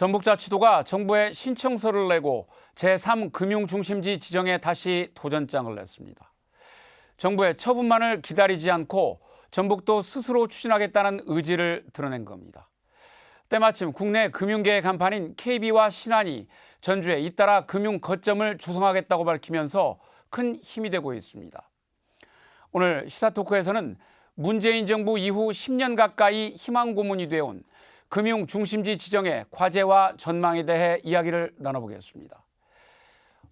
전북자치도가 정부에 신청서를 내고 제3금융중심지 지정에 다시 도전장을 냈습니다. 정부의 처분만을 기다리지 않고 전북도 스스로 추진하겠다는 의지를 드러낸 겁니다. 때마침 국내 금융계의 간판인 KB와 신한이 전주에 잇따라 금융 거점을 조성하겠다고 밝히면서 큰 힘이 되고 있습니다. 오늘 시사토크에서는 문재인 정부 이후 10년 가까이 희망 고문이 되어온 금융 중심지 지정의 과제와 전망에 대해 이야기를 나눠보겠습니다.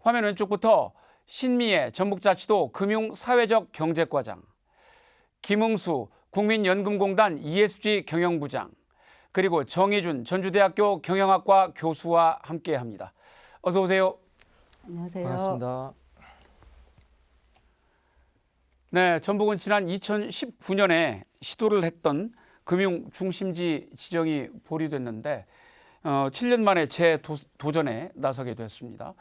화면 왼쪽부터 신미애 전북자치도 금융사회적 경제과장, 김응수 국민연금공단 ESG 경영부장, 그리고 정희준 전주대학교 경영학과 교수와 함께합니다. 어서 오세요. 안녕하세요. 반갑습니다. 네, 전북은 지난 2019년에 시도를 했던 금융 중심지 지정이 보류됐는데 7년 만에 재도전에 나서게 됐습니다.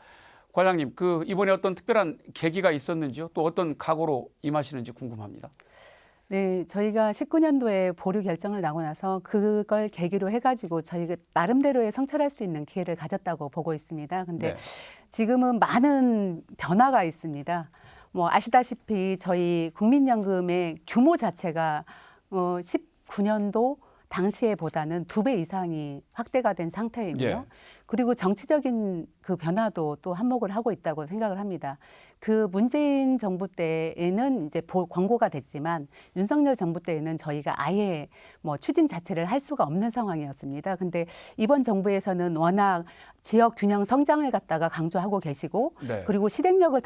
과장님, 이번에 어떤 특별한 계기가 있었는지요? 또 어떤 각오로 임하시는지 궁금합니다. 네, 저희가 19년도에 보류 결정을 나고 나서 그걸 계기로 해가지고 저희가 나름대로의 성찰할 수 있는 기회를 가졌다고 보고 있습니다. 근데 지금은 많은 변화가 있습니다. 뭐 아시다시피 저희 국민연금의 규모 자체가 19년도 당시에보다는 2배 이상이 확대가 된 상태이고요. 그리고 정치적인 그 변화도 또 한몫을 하고 있다고 생각을 합니다. 그 문재인 정부 때에는 이제 권고가 됐지만 윤석열 정부 때에는 저희가 아예 뭐 추진 자체를 할 수가 없는 상황이었습니다. 근데 이번 정부에서는 워낙 지역 균형 성장을 갖다가 강조하고 계시고 그리고 실행력을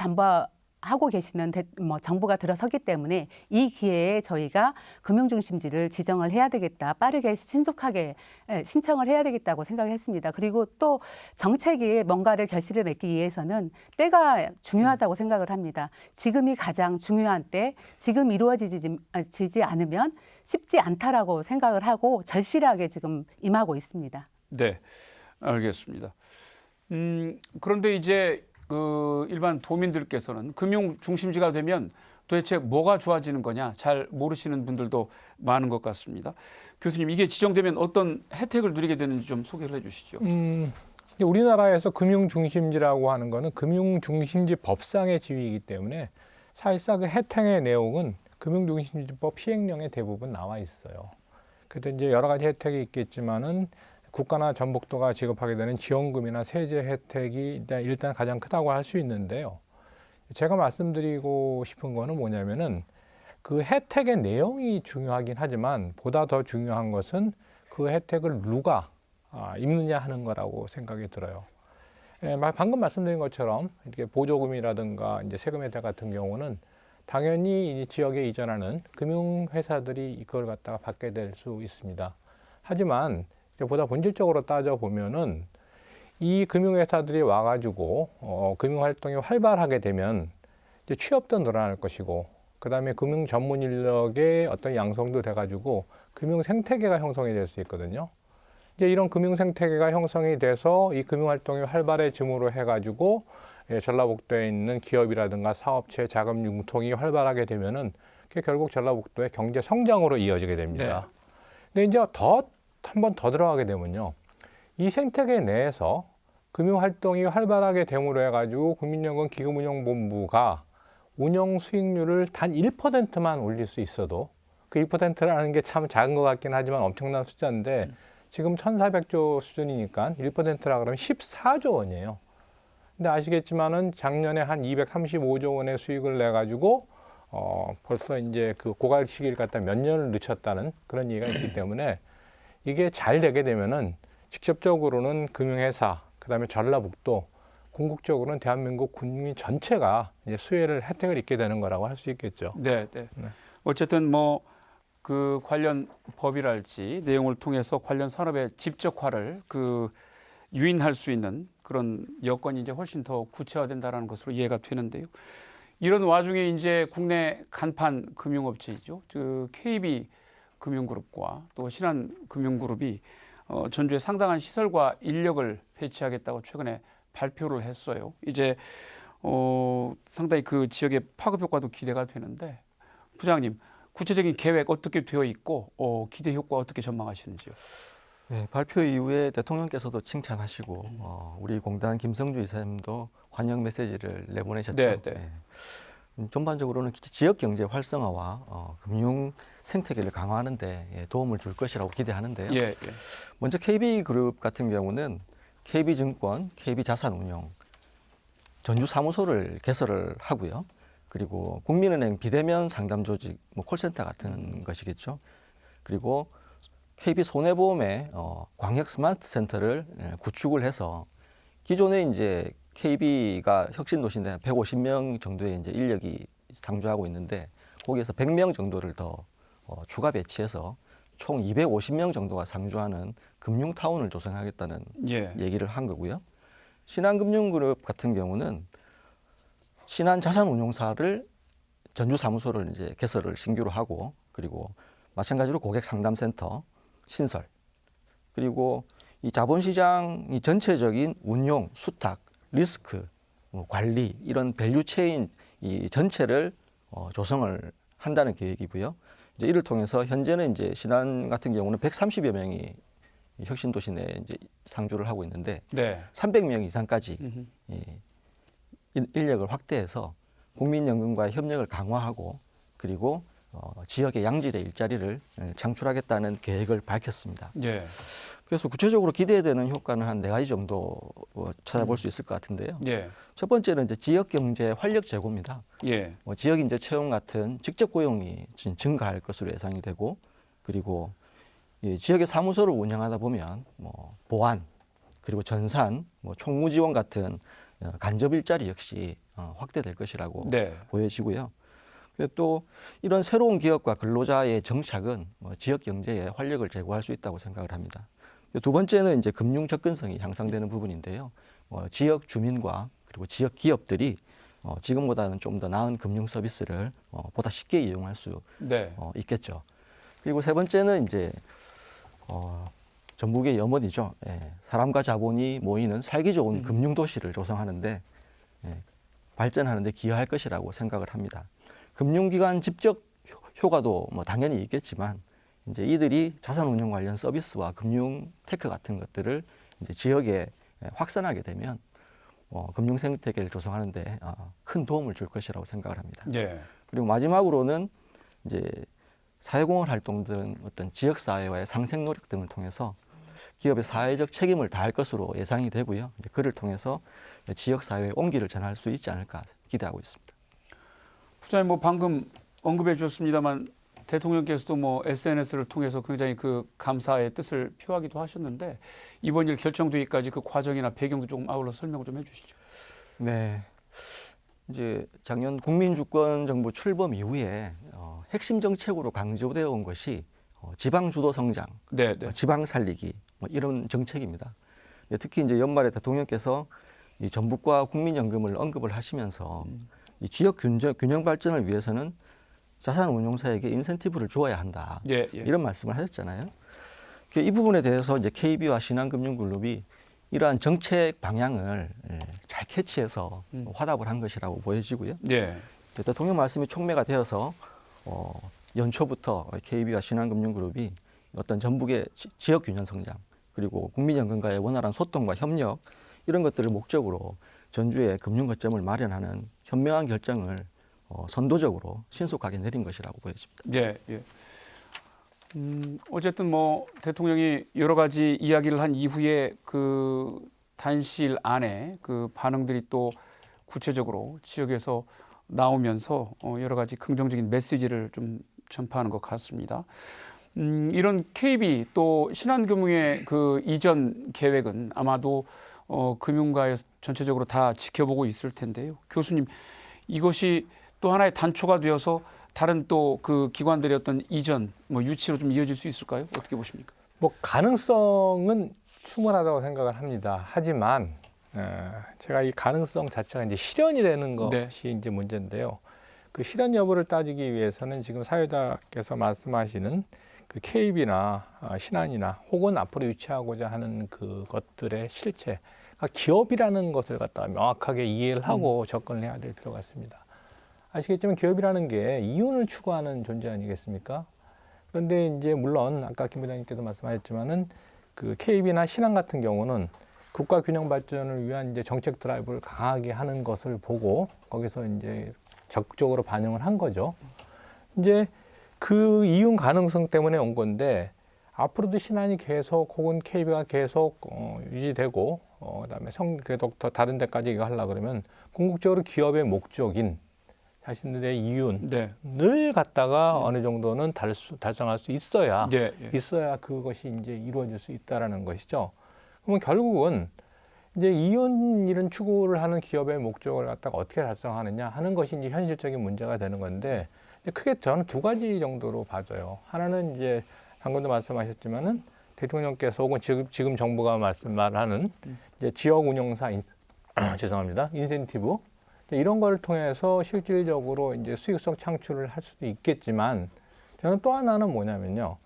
하고 계시는 정부가 들어서기 때문에 이 기회에 저희가 금융중심지를 지정을 해야 되겠다. 빠르게 신속하게 신청을 해야 되겠다고 생각했습니다. 그리고 또 정책이 뭔가를 결실을 맺기 위해서는 때가 중요하다고 생각을 합니다. 지금이 가장 중요한 때, 지금 이루어지지 않으면 쉽지 않다라고 생각을 하고 절실하게 지금 임하고 있습니다. 네, 알겠습니다. 그런데 이제 일반 도민들께서는 금융 중심지가 되면 도대체 뭐가 좋아지는 거냐 잘 모르시는 분들도 많은 것 같습니다. 교수님, 이게 지정되면 어떤 혜택을 누리게 되는지 좀 소개를 해주시죠. 우리나라에서 금융 중심지라고 하는 거는 금융 중심지 법상의 지위이기 때문에 사실상 그 혜택의 내용은 금융 중심지법 시행령에 대부분 나와 있어요. 그래도 이제 여러 가지 혜택이 있겠지만은 국가나 전북도가 지급하게 되는 지원금이나 세제 혜택이 일단 가장 크다고 할 수 있는데요. 제가 말씀드리고 싶은 거는 뭐냐면은 그 혜택의 내용이 중요하긴 하지만 보다 더 중요한 것은 그 혜택을 누가 입느냐 하는 거라고 생각이 들어요. 방금 말씀드린 것처럼 이렇게 보조금이라든가 이제 세금 혜택 같은 경우는 당연히 이 지역에 이전하는 금융회사들이 이걸 갖다가 받게 될 수 있습니다. 하지만 보다 본질적으로 따져보면은 이 금융회사들이 와가지고 금융활동이 활발하게 되면 이제 취업도 늘어날 것이고 그 다음에 금융 전문 인력의 어떤 양성도 돼가지고 금융 생태계가 형성이 될 수 있거든요. 이제 이런 금융 생태계가 형성이 돼서 이 금융활동이 활발해짐으로 해가지고 전라북도에 있는 기업이라든가 사업체 자금 융통이 활발하게 되면은 그게 결국 전라북도의 경제 성장으로 이어지게 됩니다. 근데 이제 한 번 더 들어가게 되면요. 이 생태계 내에서 금융활동이 활발하게 됨으로 해가지고 국민연금 기금운용본부가 운영 수익률을 단 1%만 올릴 수 있어도 그 1%라는 게 참 작은 것 같긴 하지만 엄청난 숫자인데 지금 1,400조 수준이니까 1%라 그러면 14조 원이에요. 근데 아시겠지만은 작년에 한 235조 원의 수익을 내가지고 벌써 이제 그 고갈 시기를 갖다 몇 년을 늦췄다는 그런 얘기가 있기 때문에 이게 잘 되게 되면은 직접적으로는 금융회사, 그다음에 전라북도, 궁극적으로는 대한민국 국민 전체가 이제 수혜를 혜택을 입게 되는 거라고 할 수 있겠죠. 네. 어쨌든 그 관련 법이랄지 내용을 통해서 관련 산업의 집적화를 유인할 수 있는 그런 여건이 이제 훨씬 더 구체화된다라는 것으로 이해가 되는데요. 이런 와중에 이제 국내 간판 금융업체이죠. KB 금융그룹과 또 신한금융그룹이 전주에 상당한 시설과 인력을 배치하겠다고 최근에 발표를 했어요. 이제 상당히 그 지역의 파급 효과도 기대가 되는데 부장님, 구체적인 계획 어떻게 되어 있고 기대 효과 어떻게 전망하시는지요? 네, 발표 이후에 대통령께서도 칭찬하시고 우리 공단 김성주 이사님도 환영 메시지를 내보내셨죠. 네, 네. 전반적으로는 지역 경제 활성화와 금융 생태계를 강화하는 데 도움을 줄 것이라고 기대하는데요. 예, 예. 먼저 KB그룹 같은 경우는 KB증권, KB자산운용 전주 사무소를 개설을 하고요. 그리고 국민은행 비대면 상담 조직, 뭐 콜센터 같은 것이겠죠. 그리고 KB 손해보험의 광역 스마트 센터를 구축을 해서 기존에 이제 KB가 혁신도시인데 150명 정도의 이제 인력이 상주하고 있는데 거기에서 100명 정도를 더 추가 배치해서 총 250명 정도가 상주하는 금융타운을 조성하겠다는 예. 얘기를 한 거고요. 신한금융그룹 같은 경우는 신한자산운용사를 전주 사무소를 이제 개설을 신규로 하고 그리고 마찬가지로 고객상담센터 신설 그리고 이 자본시장 이 전체적인 운용, 수탁, 리스크, 관리 이런 밸류체인 이 전체를 조성을 한다는 계획이고요. 이제 이를 통해서 현재는 이제 신한 같은 경우는 130여 명이 혁신도시 내에 이제 상주를 하고 있는데 네. 300명 이상까지 음흠. 인력을 확대해서 국민연금과의 협력을 강화하고 그리고 지역의 양질의 일자리를 창출하겠다는 계획을 밝혔습니다. 예. 그래서 구체적으로 기대되는 효과는 한 4가지 정도 찾아볼 수 있을 것 같은데요. 예. 첫 번째는 이제 지역 경제 활력 제고입니다. 예. 지역 인재 채용 같은 직접 고용이 증가할 것으로 예상이 되고 그리고 이 지역의 사무소를 운영하다 보면 보안 그리고 전산, 총무 지원 같은 간접 일자리 역시 확대될 것이라고 네. 보여지고요. 또 이런 새로운 기업과 근로자의 정착은 지역 경제에 활력을 제고할 수 있다고 생각을 합니다. 두 번째는 이제 금융 접근성이 향상되는 부분인데요. 지역 주민과 그리고 지역 기업들이 지금보다는 좀 더 나은 금융 서비스를 보다 쉽게 이용할 수 네. 있겠죠. 그리고 세 번째는 이제 전북의 염원이죠. 사람과 자본이 모이는 살기 좋은 금융 도시를 조성하는데 발전하는데 기여할 것이라고 생각을 합니다. 금융기관 집적 효과도 당연히 있겠지만 이제 이들이 자산운용 관련 서비스와 금융 테크 같은 것들을 이제 지역에 확산하게 되면 금융 생태계를 조성하는데 큰 도움을 줄 것이라고 생각을 합니다. 예. 그리고 마지막으로는 이제 사회공헌 활동 등 어떤 지역 사회와의 상생 노력 등을 통해서 기업의 사회적 책임을 다할 것으로 예상이 되고요. 이제 그를 통해서 지역 사회의 온기를 전할 수 있지 않을까 기대하고 있습니다. 부장님 방금 언급해 주셨습니다만 대통령께서도 SNS를 통해서 굉장히 그 감사의 뜻을 표하기도 하셨는데 이번 일 결정되기까지 그 과정이나 배경도 조금 아울러 설명을 좀 해주시죠. 네, 이제 작년 국민주권 정부 출범 이후에 핵심 정책으로 강조되어 온 것이 지방 주도 성장, 네, 네. 지방 살리기 이런 정책입니다. 특히 이제 연말에 대통령께서 이 전북과 국민연금을 언급을 하시면서 이 지역 균형 발전을 위해서는 자산운용사에게 인센티브를 주어야 한다. 예, 예. 이런 말씀을 하셨잖아요. 이 부분에 대해서 이제 KB와 신한금융그룹이 이러한 정책 방향을 잘 캐치해서 화답을 한 것이라고 보여지고요. 예. 대통령 말씀이 촉매가 되어서 연초부터 KB와 신한금융그룹이 어떤 전북의 지역 균형 성장 그리고 국민연금과의 원활한 소통과 협력 이런 것들을 목적으로 전주에 금융 거점을 마련하는 현명한 결정을 선도적으로 신속하게 내린 것이라고 보여집니다. 예, 예. 어쨌든 대통령이 여러 가지 이야기를 한 이후에 그 단시일 안에 그 반응들이 또 구체적으로 지역에서 나오면서 여러 가지 긍정적인 메시지를 좀 전파하는 것 같습니다. 이런 KB 또 신한금융의 그 이전 계획은 아마도 금융가에 전체적으로 다 지켜보고 있을 텐데요. 교수님, 이것이 또 하나의 단초가 되어서 다른 또 그 기관들의 어떤 이전 유치로 좀 이어질 수 있을까요? 어떻게 보십니까? 가능성은 충분하다고 생각을 합니다. 하지만 제가 이 가능성 자체가 이제 실현이 되는 것이 이제 문제인데요. 그 실현 여부를 따지기 위해서는 지금 사회자께서 말씀하시는 그 KB나 신한이나 혹은 앞으로 유치하고자 하는 그것들의 실체, 기업이라는 것을 갖다가 명확하게 이해를 하고 접근을 해야 될 필요가 있습니다. 아시겠지만 기업이라는 게 이윤을 추구하는 존재 아니겠습니까? 그런데 이제 물론 아까 김 부장님께도 말씀하셨지만은 그 KB나 신한 같은 경우는 국가 균형 발전을 위한 이제 정책 드라이브를 강하게 하는 것을 보고 거기서 이제 적극적으로 반영을 한 거죠. 이제 그 이윤 가능성 때문에 온 건데 앞으로도 신한이 계속 혹은 KB가 계속 유지되고 그다음에 계속 더 다른 데까지 이거 하려 그러면 궁극적으로 기업의 목적인 자신들의 이윤을 네. 갖다가 어느 정도는 달성할 수 있어야 예, 예. 있어야 그것이 이제 이루어질 수 있다라는 것이죠. 그러면 결국은 이제 이윤 이런 추구를 하는 기업의 목적을 갖다가 어떻게 달성하느냐 하는 것이 이제 현실적인 문제가 되는 건데 크게 저는 두 가지 정도로 봐져요. 하나는 이제 방금도 말씀하셨지만은 대통령께서 혹은 지금 정부가 말하는 이제 지역 운영사 죄송합니다. 인센티브 이런 걸 통해서 실질적으로 이제 수익성 창출을 할 수도 있겠지만 저는 또 하나는 뭐냐면요.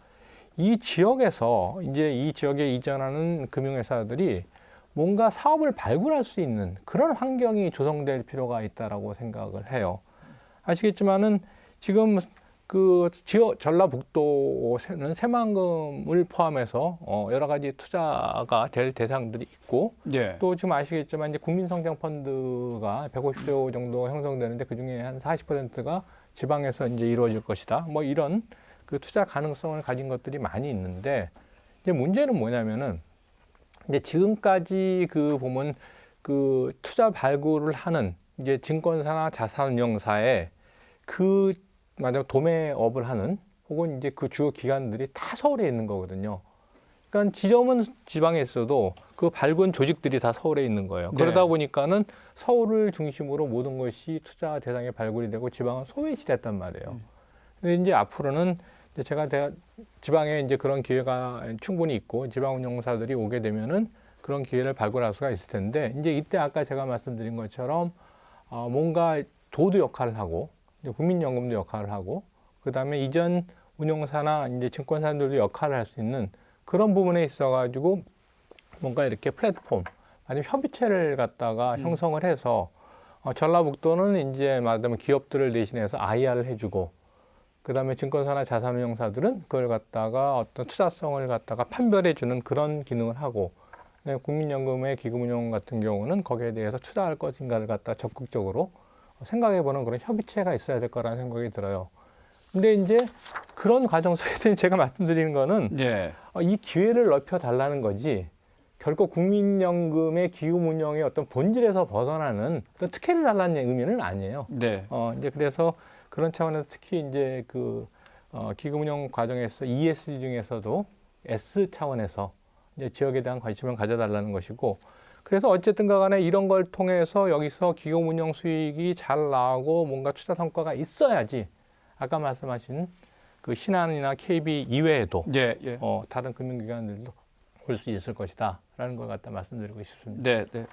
이 지역에서 이제 이 지역에 이전하는 금융회사들이 뭔가 사업을 발굴할 수 있는 그런 환경이 조성될 필요가 있다라고 생각을 해요. 아시겠지만은 지금 그 전라북도는 새만금을 포함해서 여러 가지 투자가 될 대상들이 있고 예. 또 지금 아시겠지만 이제 국민성장펀드가 150조 정도 형성되는데 그 중에 한 40%가 지방에서 이제 이루어질 것이다. 뭐 이런 그 투자 가능성을 가진 것들이 많이 있는데 이제 문제는 뭐냐면은 이제 지금까지 그 보면 그 투자 발굴을 하는 이제 증권사나 자산운용사의 그 만약 도매업을 하는 혹은 이제 그 주요 기관들이 다 서울에 있는 거거든요. 그러니까 지점은 지방에 있어도 그 발굴 조직들이 다 서울에 있는 거예요. 네. 그러다 보니까는 서울을 중심으로 모든 것이 투자 대상에 발굴이 되고 지방은 소외시됐단 말이에요. 근데 이제 앞으로는 이제 제가 지방에 이제 그런 기회가 충분히 있고 지방 운용사들이 오게 되면은 그런 기회를 발굴할 수가 있을 텐데 이제 이때 아까 제가 말씀드린 것처럼 뭔가 도두 역할을 하고 국민연금도 역할을 하고 그다음에 이전 운용사나 이제 증권사들도 역할을 할 수 있는 그런 부분에 있어가지고 뭔가 이렇게 플랫폼 아니면 협의체를 갖다가 형성을 해서 전라북도는 이제 말하자면 기업들을 대신해서 IR을 해주고 그다음에 증권사나 자산운용사들은 그걸 갖다가 어떤 투자성을 갖다가 판별해주는 그런 기능을 하고 국민연금의 기금운용 같은 경우는 거기에 대해서 투자할 것인가를 갖다 적극적으로 생각해보는 그런 협의체가 있어야 될 거라는 생각이 들어요. 근데 이제 그런 과정 속에서 제가 말씀드리는 거는 예. 이 기회를 넓혀달라는 거지 결코 국민연금의 기금운용의 어떤 본질에서 벗어나는 어떤 특혜를 달라는 의미는 아니에요. 네. 이제 그래서 그런 차원에서 특히 이제 그 기금운용 과정에서 ESG 중에서도 S 차원에서 이제 지역에 대한 관심을 가져달라는 것이고 그래서 어쨌든 간에 이런 걸 통해서 여기서 기금운용 수익이 잘 나오고 뭔가 투자 성과가 있어야지 아까 말씀하신 그 신한이나 KB 이외에도 예, 예. 다른 금융기관들도 올 수 있을 것이다라는 걸 갖다 말씀드리고 싶습니다. 네, 네,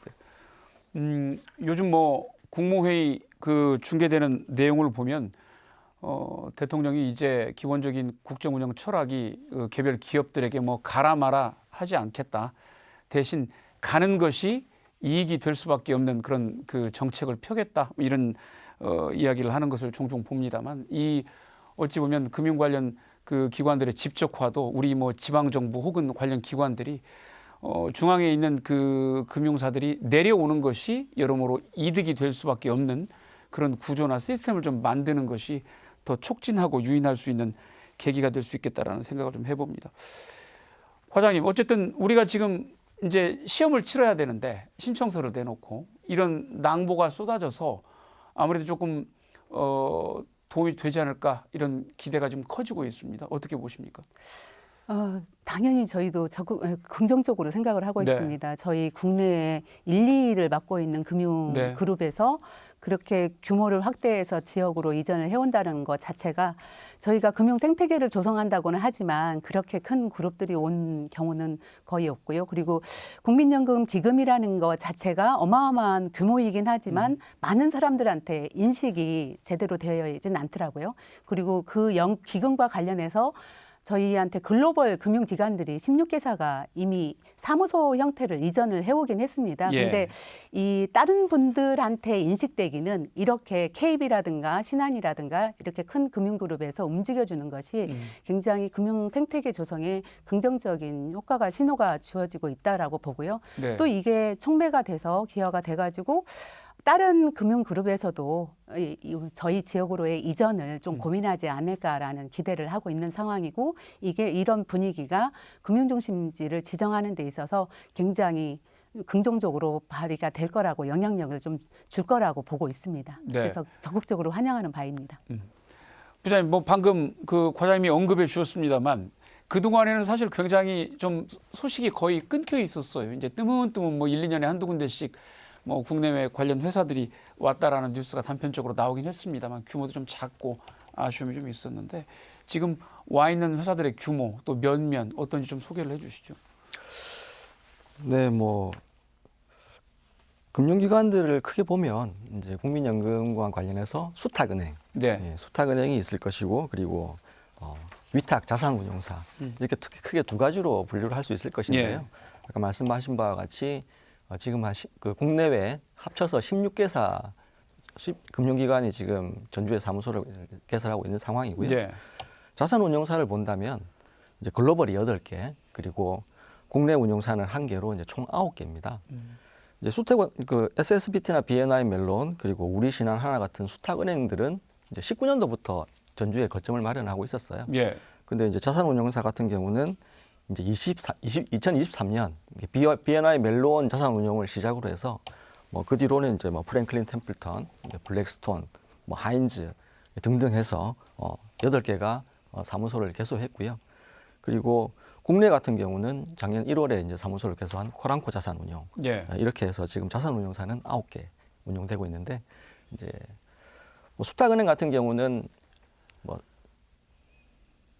네. 요즘 뭐 국무회의 그 중계되는 내용을 보면 대통령이 이제 기본적인 국정운영 철학이 개별 기업들에게 뭐 가라 마라 하지 않겠다. 대신 가는 것이 이익이 될 수밖에 없는 그런 그 정책을 펴겠다 이런 이야기를 하는 것을 종종 봅니다만 이 어찌 보면 금융 관련 그 기관들의 집적화도 우리 뭐 지방 정부 혹은 관련 기관들이 중앙에 있는 그 금융사들이 내려오는 것이 여러모로 이득이 될 수밖에 없는 그런 구조나 시스템을 좀 만드는 것이 더 촉진하고 유인할 수 있는 계기가 될 수 있겠다라는 생각을 좀 해봅니다. 과장님, 어쨌든 우리가 지금 이제 시험을 치러야 되는데 신청서를 내놓고 이런 낭보가 쏟아져서 아무래도 조금 도움이 되지 않을까 이런 기대가 좀 커지고 있습니다. 어떻게 보십니까? 당연히 저희도 적극 긍정적으로 생각을 하고 네. 있습니다. 저희 국내에 1, 2위를 맡고 있는 금융 네. 그룹에서 그렇게 규모를 확대해서 지역으로 이전을 해온다는 것 자체가 저희가 금융 생태계를 조성한다고는 하지만 그렇게 큰 그룹들이 온 경우는 거의 없고요. 그리고 국민연금 기금이라는 것 자체가 어마어마한 규모이긴 하지만 많은 사람들한테 인식이 제대로 되어 있지는 않더라고요. 그리고 그 기금과 관련해서 저희한테 글로벌 금융기관들이 16개사가 이미 사무소 형태를 이전을 해오긴 했습니다. 예. 근데 이 다른 분들한테 인식되기는 이렇게 KB라든가 신한이라든가 이렇게 큰 금융그룹에서 움직여주는 것이 굉장히 금융 생태계 조성에 긍정적인 효과가 신호가 주어지고 있다라고 보고요. 네. 또 이게 촉매가 돼서 기여가 돼가지고 다른 금융그룹에서도 저희 지역으로의 이전을 좀 고민하지 않을까라는 기대를 하고 있는 상황이고 이게 이런 분위기가 금융중심지를 지정하는 데 있어서 굉장히 긍정적으로 발휘가 될 거라고 영향력을 좀 줄 거라고 보고 있습니다. 네. 그래서 적극적으로 환영하는 바입니다. 부장님, 뭐 방금 그 과장님이 언급해 주셨습니다만 그동안에는 사실 굉장히 좀 소식이 거의 끊겨 있었어요. 이제 뜨문뜨문 뭐 1, 2년에 한두 군데씩 뭐 국내외 관련 회사들이 왔다라는 뉴스가 단편적으로 나오긴 했습니다만 규모도 좀 작고 아쉬움이 좀 있었는데 지금 와 있는 회사들의 규모 또 면면 어떤지 좀 소개를 해 주시죠. 네, 뭐 금융기관들을 크게 보면 이제 국민연금과 관련해서 수탁은행, 네. 예, 수탁은행이 있을 것이고 그리고 위탁 자산운용사 이렇게 크게 두 가지로 분류를 할 수 있을 것인데요. 예. 아까 말씀하신 바와 같이 지금 그 국내외 합쳐서 16개사 금융기관이 지금 전주에 사무소를 개설하고 있는 상황이고요. 네. 자산운용사를 본다면 이제 글로벌이 8개 그리고 국내 운용사는 1개로 이제 총 9개입니다. 이제 수탁원 그 SSBT나 BNI 멜론 그리고 우리신한 하나 같은 수탁은행들은 이제 19년도부터 전주에 거점을 마련하고 있었어요. 예. 근데 이제 자산운용사 같은 경우는 이제 2023년 BNI 멜론 자산운용을 시작으로 해서 뭐 그 뒤로는 이제 뭐 프랭클린 템플턴, 블랙스톤, 뭐 하인즈 등등 해서 8개가 사무소를 개소했고요. 그리고 국내 같은 경우는 작년 1월에 이제 사무소를 개소한 코랑코 자산운용 예. 이렇게 해서 지금 자산운용사는 9개 운용되고 있는데 이제 뭐 수탁은행 같은 경우는 뭐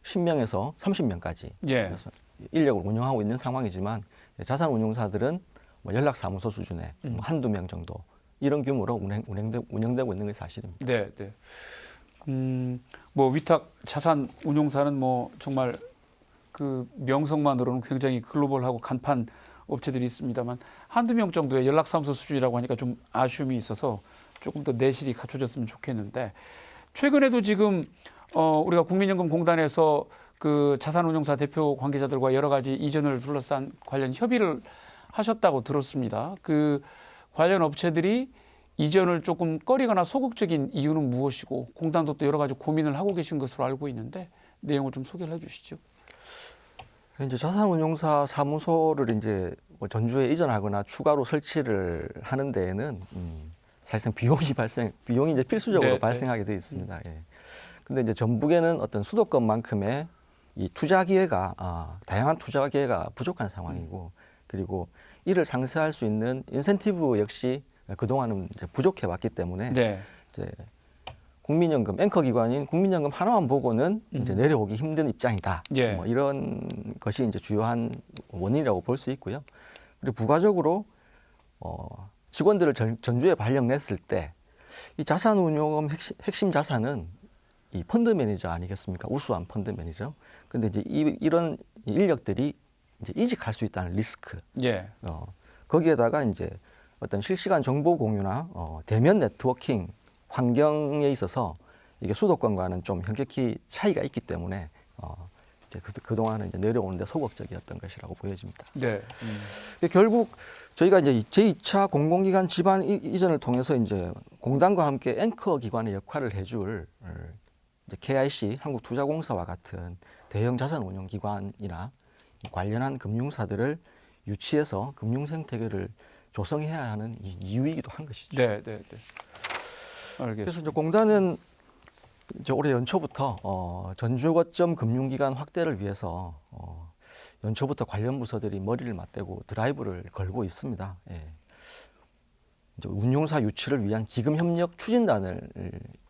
10명에서 30명까지 예. 그래서 인력을 운영하고 있는 상황이지만 자산운용사들은 뭐 연락사무소 수준의 뭐 한두 명 정도 이런 규모로 운영되고 있는 게 사실입니다. 네, 네. 뭐 위탁 자산 운용사는 뭐 정말 그 명성만으로는 굉장히 글로벌하고 간판 업체들이 있습니다만 한두 명 정도의 연락사무소 수준이라고 하니까 좀 아쉬움이 있어서 조금 더 내실이 갖춰졌으면 좋겠는데 최근에도 지금 우리가 국민연금공단에서 그 자산운용사 대표 관계자들과 여러 가지 이전을 둘러싼 관련 협의를 하셨다고 들었습니다. 그 관련 업체들이 이전을 조금 꺼리거나 소극적인 이유는 무엇이고 공단도 또 여러 가지 고민을 하고 계신 것으로 알고 있는데 내용을 좀 소개를 해주시죠. 이제 자산운용사 사무소를 이제 뭐 전주에 이전하거나 추가로 설치를 하는 데에는 사실상 비용이 이제 필수적으로 네, 발생하게 되어 있습니다. 예. 근데 이제 전북에는 어떤 수도권만큼의 이 투자 기회가 다양한 투자 기회가 부족한 상황이고 그리고 이를 상쇄할 수 있는 인센티브 역시 그동안은 이제 부족해 왔기 때문에 네. 이제 국민연금 앵커 기관인 국민연금 하나만 보고는 이제 내려오기 힘든 입장이다. 예. 뭐 이런 것이 이제 주요한 원인이라고 볼 수 있고요. 그리고 부가적으로 직원들을 전주에 발령냈을 때 이 자산운용 핵심 자산은 이 펀드 매니저 아니겠습니까? 우수한 펀드 매니저. 근데 이제 이런 인력들이 이제 이직할 수 있다는 리스크. 예. 거기에다가 이제 어떤 실시간 정보 공유나 대면 네트워킹 환경에 있어서 이게 수도권과는 좀 현격히 차이가 있기 때문에 이제 그동안은 이제 내려오는데 소극적이었던 것이라고 보여집니다. 네. 결국 저희가 이제 제2차 공공기관 지반 이전을 통해서 이제 공단과 함께 앵커 기관의 역할을 해줄 이제 KIC 한국투자공사와 같은 대형 자산운용기관이나 관련한 금융사들을 유치해서 금융 생태계를 조성해야 하는 이유이기도 한 것이죠. 네, 네, 네. 알겠습니다. 그래서 이제 공단은 이제 올해 연초부터 전주 거점 금융기관 확대를 위해서 연초부터 관련 부서들이 머리를 맞대고 드라이브를 걸고 있습니다. 예. 이제 운용사 유치를 위한 기금 협력 추진단을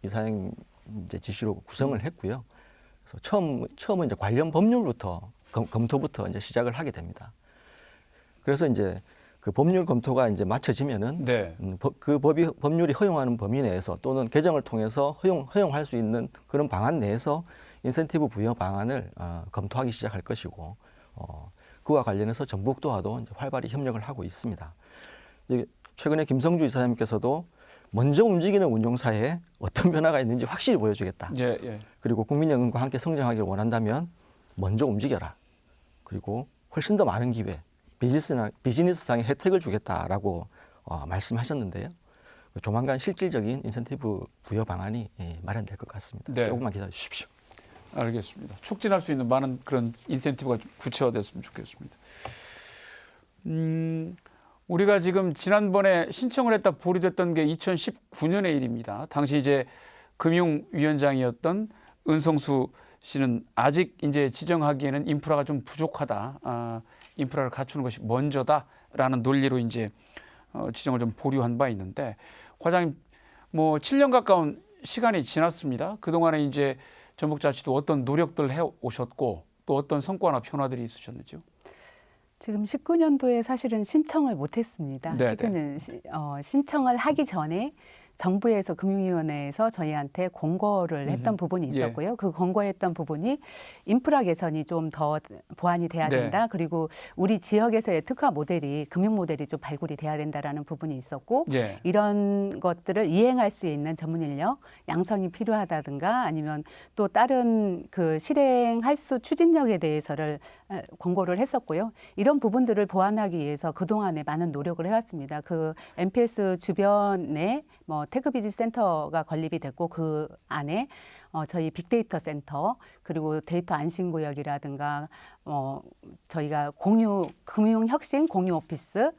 이사장 이제 지시로 구성을 했고요. 그래서 처음은 이제 관련 법률부터 검토부터 이제 시작을 하게 됩니다. 그래서 이제 그 법률 검토가 이제 마쳐지면은 네. 그 법률이 허용하는 범위 내에서 또는 개정을 통해서 허용할 수 있는 그런 방안 내에서 인센티브 부여 방안을 검토하기 시작할 것이고 그와 관련해서 전북도와도 이제 활발히 협력을 하고 있습니다. 이제 최근에 김성주 이사장님께서도 먼저 움직이는 운용사에 어떤 변화가 있는지 확실히 보여주겠다. 예, 예. 그리고 국민연금과 함께 성장하기를 원한다면 먼저 움직여라. 그리고 훨씬 더 많은 기회, 비즈니스상의 혜택을 주겠다라고 말씀하셨는데요. 조만간 실질적인 인센티브 부여 방안이 마련될 것 같습니다. 네. 조금만 기다려 주십시오. 알겠습니다. 촉진할 수 있는 많은 그런 인센티브가 좀 구체화됐으면 좋겠습니다. 우리가 지금 지난번에 신청을 했다 보류됐던 게 2019년의 일입니다. 당시 이제 금융위원장이었던 은성수 씨는 아직 이제 지정하기에는 인프라가 좀 부족하다. 인프라를 갖추는 것이 먼저다라는 논리로 이제 지정을 좀 보류한 바 있는데, 과장님 뭐 7년 가까운 시간이 지났습니다. 그동안에 이제 전북자치도 어떤 노력들 해 오셨고 또 어떤 성과나 변화들이 있으셨는지요? 지금 19년도에 사실은 신청을 못했습니다. 네, 19년 신청을 하기 전에 정부에서 금융위원회에서 저희한테 공고를 했던 부분이 있었고요. 그 공고했던 부분이 인프라 개선이 좀 더 보완이 돼야 네. 된다. 그리고 우리 지역에서의 특화 모델이 금융 모델이 좀 발굴이 돼야 된다라는 부분이 있었고 예. 이런 것들을 이행할 수 있는 전문 인력 양성이 필요하다든가 아니면 또 다른 그 실행할 수 추진력에 대해서를 권고를 했었고요. 이런 부분들을 보완하기 위해서 그동안에 많은 노력을 해왔습니다. 그 MPS 주변에 뭐 테크비즈 센터가 건립이 됐고 그 안에 저희 빅데이터 센터 그리고 데이터 안심구역이라든가 저희가 금융혁신 공유 오피스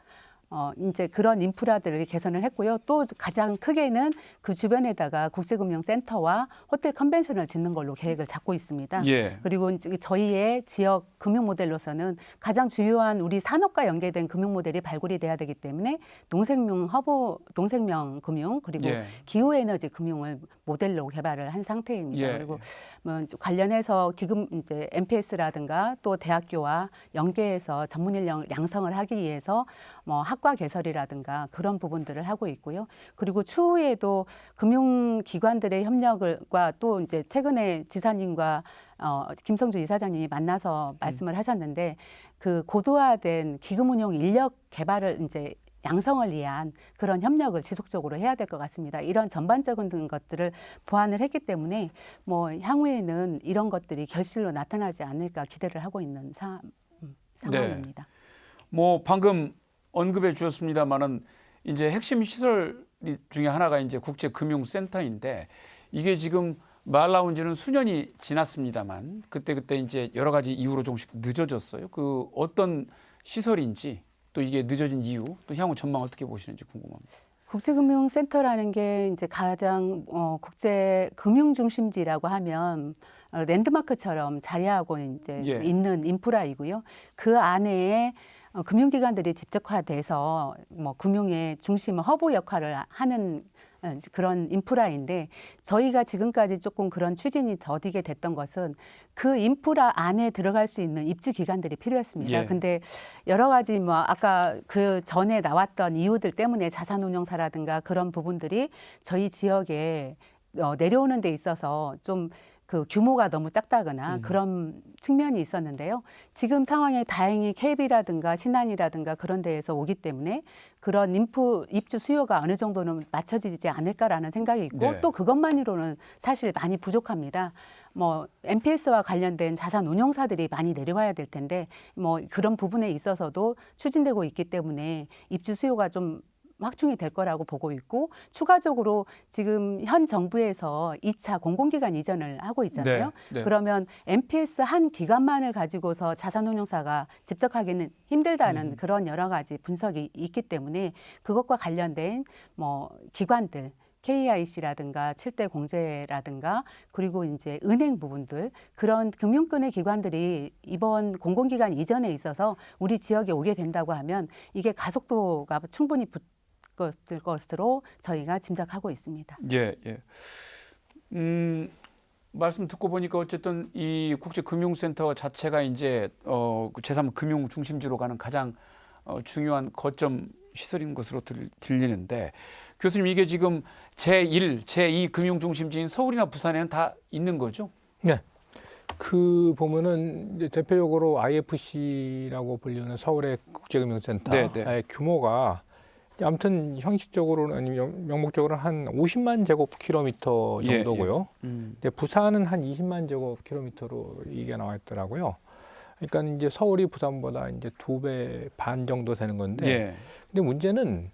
이제 그런 인프라들을 개선을 했고요. 또 가장 크게는 그 주변에다가 국제금융센터와 호텔 컨벤션을 짓는 걸로 계획을 잡고 있습니다. 예. 그리고 이제 저희의 지역 금융 모델로서는 가장 주요한 우리 산업과 연계된 금융 모델이 발굴이 돼야 되기 때문에 농생명 금융 그리고 예. 기후에너지 금융을 모델로 개발을 한 상태입니다. 예. 그리고 뭐 관련해서 기금 이제 MPS라든가 또 대학교와 연계해서 전문 인력 양성을 하기 위해서 뭐 학과 개설이라든가 그런 부분들을 하고 있고요. 그리고 추후에도 금융기관들의 협력과 또 이제 최근에 지사님과 김성주 이사장님이 만나서 말씀을 하셨는데 그 고도화된 기금운용 인력 개발을 이제 양성을 위한 그런 협력을 지속적으로 해야 될 것 같습니다. 이런 전반적인 것들을 보완을 했기 때문에 뭐 향후에는 이런 것들이 결실로 나타나지 않을까 기대를 하고 있는 상황입니다. 뭐 방금 언급해 주셨습니다만은 이제 핵심 시설 중에 하나가 이제 국제금융센터인데 이게 지금 말 나온 지는 수년이 지났습니다만 그때 이제 여러 가지 이유로 조금씩 늦어졌어요. 그 어떤 시설인지 또 이게 늦어진 이유 또 향후 전망 어떻게 보시는지 궁금합니다. 국제금융센터라는 게 이제 가장 국제 금융 중심지라고 하면 랜드마크처럼 자리하고 이제 예. 있는 인프라이고요. 그 안에 금융기관들이 집적화돼서 뭐 금융의 중심 허브 역할을 하는 그런 인프라인데 저희가 지금까지 조금 그런 추진이 더디게 됐던 것은 그 인프라 안에 들어갈 수 있는 입주 기관들이 필요했습니다. 예. 근데 여러 가지 뭐 아까 그 전에 나왔던 이유들 때문에 자산운용사라든가 그런 부분들이 저희 지역에 내려오는 데 있어서 좀 그 규모가 너무 작다거나 그런 측면이 있었는데요. 지금 상황에 다행히 KB라든가 신한이라든가 그런 데에서 오기 때문에 그런 입주 수요가 어느 정도는 맞춰지지 않을까라는 생각이 있고 네. 또 그것만으로는 사실 많이 부족합니다. 뭐 MPS와 관련된 자산 운용사들이 많이 내려와야 될 텐데 뭐 그런 부분에 있어서도 추진되고 있기 때문에 입주 수요가 좀 확충이 될 거라고 보고 있고 추가적으로 지금 현 정부에서 2차 공공기관 이전을 하고 있잖아요. 네, 네. 그러면 MPS 한 기관만을 가지고서 자산운용사가 집적하기는 힘들다는 그런 여러 가지 분석이 있기 때문에 그것과 관련된 뭐 기관들 KIC라든가 7대 공제라든가 그리고 이제 은행 부분들 그런 금융권의 기관들이 이번 공공기관 이전에 있어서 우리 지역에 오게 된다고 하면 이게 가속도가 충분히 붙을 것으로 저희가 짐작하고 있습니다. 예, 예. 말씀 듣고 보니까 어쨌든 이 국제금융센터 자체가 이제 제3 금융 중심지로 가는 가장 중요한 거점 시설인 것으로 들리는데 교수님 이게 지금 제1, 제2 금융 중심지인 서울이나 부산에는 다 있는 거죠? 네. 그 보면은 이제 대표적으로 IFC라고 불리는 서울의 국제금융센터의 네, 네. 규모가 아무튼 형식적으로는 아니면 명목적으로는 한 50만 제곱킬로미터 예, 정도고요. 예. 근데 부산은 한 20만 제곱킬로미터로 이게 나와 있더라고요. 그러니까 이제 서울이 부산보다 이제 2배 반 정도 되는 건데, 예. 근데 문제는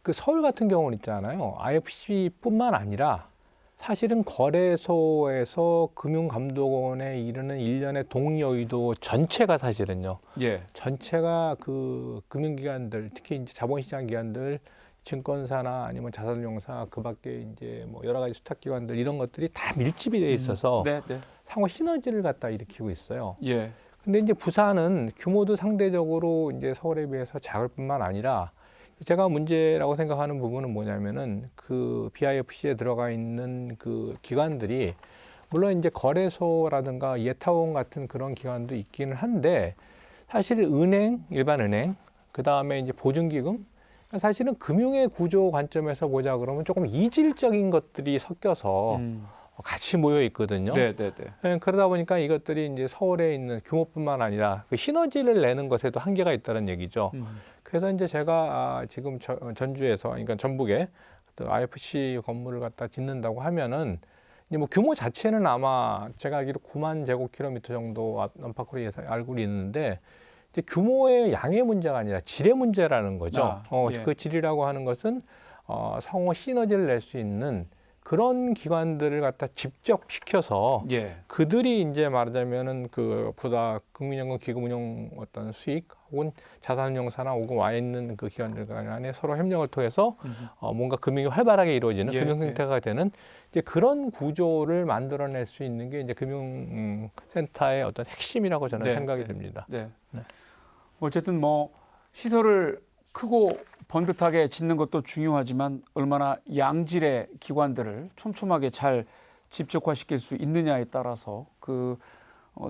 그 서울 같은 경우는 있잖아요. IFC뿐만 아니라 사실은 거래소에서 금융감독원에 이르는 일련의 동여의도 전체가 사실은요. 예. 전체가 그 금융기관들, 특히 이제 자본시장 기관들, 증권사나 아니면 자산운용사, 그밖에 이제 뭐 여러 가지 수탁기관들 이런 것들이 다 밀집이 돼 있어서 네, 네. 상호 시너지를 갖다 일으키고 있어요. 예. 근데 이제 부산은 규모도 상대적으로 이제 서울에 비해서 작을 뿐만 아니라 제가 문제라고 생각하는 부분은 뭐냐면은 그 BIFC에 들어가 있는 그 기관들이 물론 이제 거래소라든가 예타원 같은 그런 기관도 있기는 한데 사실 은행, 일반 은행, 그 다음에 이제 보증기금, 사실은 금융의 구조 관점에서 보자 그러면 조금 이질적인 것들이 섞여서 같이 모여 있거든요. 네, 네, 네. 그러다 보니까 이것들이 이제 서울에 있는 규모뿐만 아니라 그 시너지를 내는 것에도 한계가 있다는 얘기죠. 그래서 이제 제가 지금 전주에서, 그러니까 전북에 또 IFC 건물을 갖다 짓는다고 하면은 이제 뭐 규모 자체는 아마 제가 알기로 9만 제곱킬로미터 정도 안팎으로 알고 있는데 이제 규모의 양의 문제가 아니라 질의 문제라는 거죠. 예. 그 질이라고 하는 것은 상호 시너지를 낼 수 있는 그런 기관들을 갖다 직접 시켜서 예. 그들이 이제 말하자면은 그 보다 국민연금 기금운용 어떤 수익 혹은 자산운용사나 혹은 와 있는 그 기관들 간에 서로 협력을 통해서 뭔가 금융이 활발하게 이루어지는 예, 금융생태가 되는 이제 그런 구조를 만들어낼 수 있는 게 이제 금융센터의 어떤 핵심이라고 저는 네, 생각이 네. 듭니다. 네. 네. 어쨌든 뭐 시설을 크고 번듯하게 짓는 것도 중요하지만 얼마나 양질의 기관들을 촘촘하게 잘 집적화시킬 수 있느냐에 따라서 그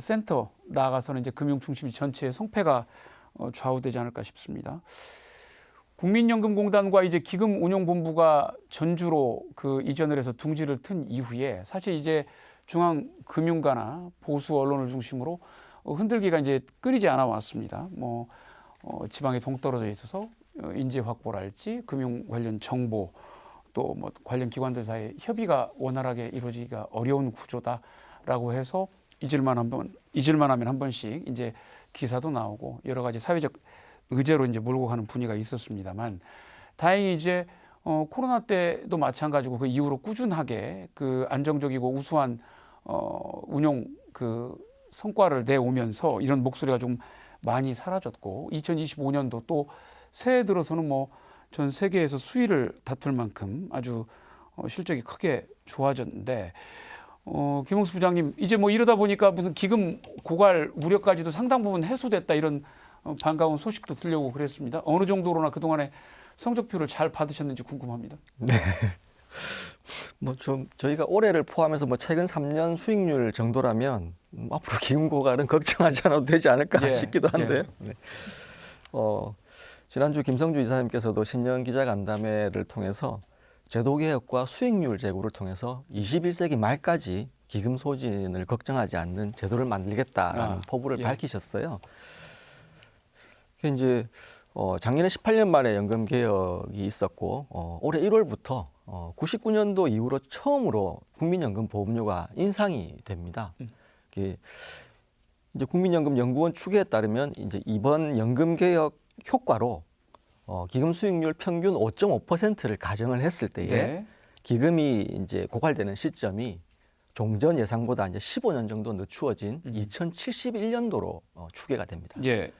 센터 나아가서는 이제 금융 중심 전체의 성패가 좌우되지 않을까 싶습니다. 국민연금공단과 이제 기금운용본부가 전주로 그 이전을 해서 둥지를 튼 이후에 사실 이제 중앙금융가나 보수 언론을 중심으로 흔들기가 이제 끊이지 않아 왔습니다. 뭐 지방에 동떨어져 있어서 인재 확보랄지 금융 관련 정보 또 뭐 관련 기관들 사이 협의가 원활하게 이루어지기가 어려운 구조다라고 해서 잊을만하면 한 번씩 이제 기사도 나오고 여러 가지 사회적 의제로 이제 몰고 가는 분위기가 있었습니다만 다행히 이제 코로나 때도 마찬가지고 그 이후로 꾸준하게 그 안정적이고 우수한 운용 그 성과를 내오면서 이런 목소리가 좀 많이 사라졌고 2025년도 또 새해 들어서는 뭐 전 세계에서 수위를 다툴 만큼 아주 실적이 크게 좋아졌는데 김홍수 부장님 이제 뭐 이러다 보니까 무슨 기금 고갈 우려까지도 상당 부분 해소됐다 이런 반가운 소식도 들려오고 그랬습니다. 어느 정도로나 그동안에 성적표를 잘 받으셨는지 궁금합니다. 네. 뭐 좀 저희가 올해를 포함해서 뭐 최근 3년 수익률 정도라면 앞으로 기금 고갈은 걱정하지 않아도 되지 않을까 예, 싶기도 한데요. 예. 네. 지난주 김성주 이사님께서도 신년 기자간담회를 통해서 제도 개혁과 수익률 제고를 통해서 21세기 말까지 기금 소진을 걱정하지 않는 제도를 만들겠다라는 포부를 예. 밝히셨어요. 그게 이제 작년에 18년 만에 연금 개혁이 있었고 올해 1월부터 99년도 이후로 처음으로 국민연금 보험료가 인상이 됩니다. 이게 이제 국민연금연구원 추계에 따르면 이제 이번 연금 개혁 효과로 기금 수익률 평균 5.5%를 가정을 했을 때에 네. 기금이 이제 고갈되는 시점이 종전 예상보다 이제 15년 정도 늦추어진 2071년도로 추계가 됩니다. 예.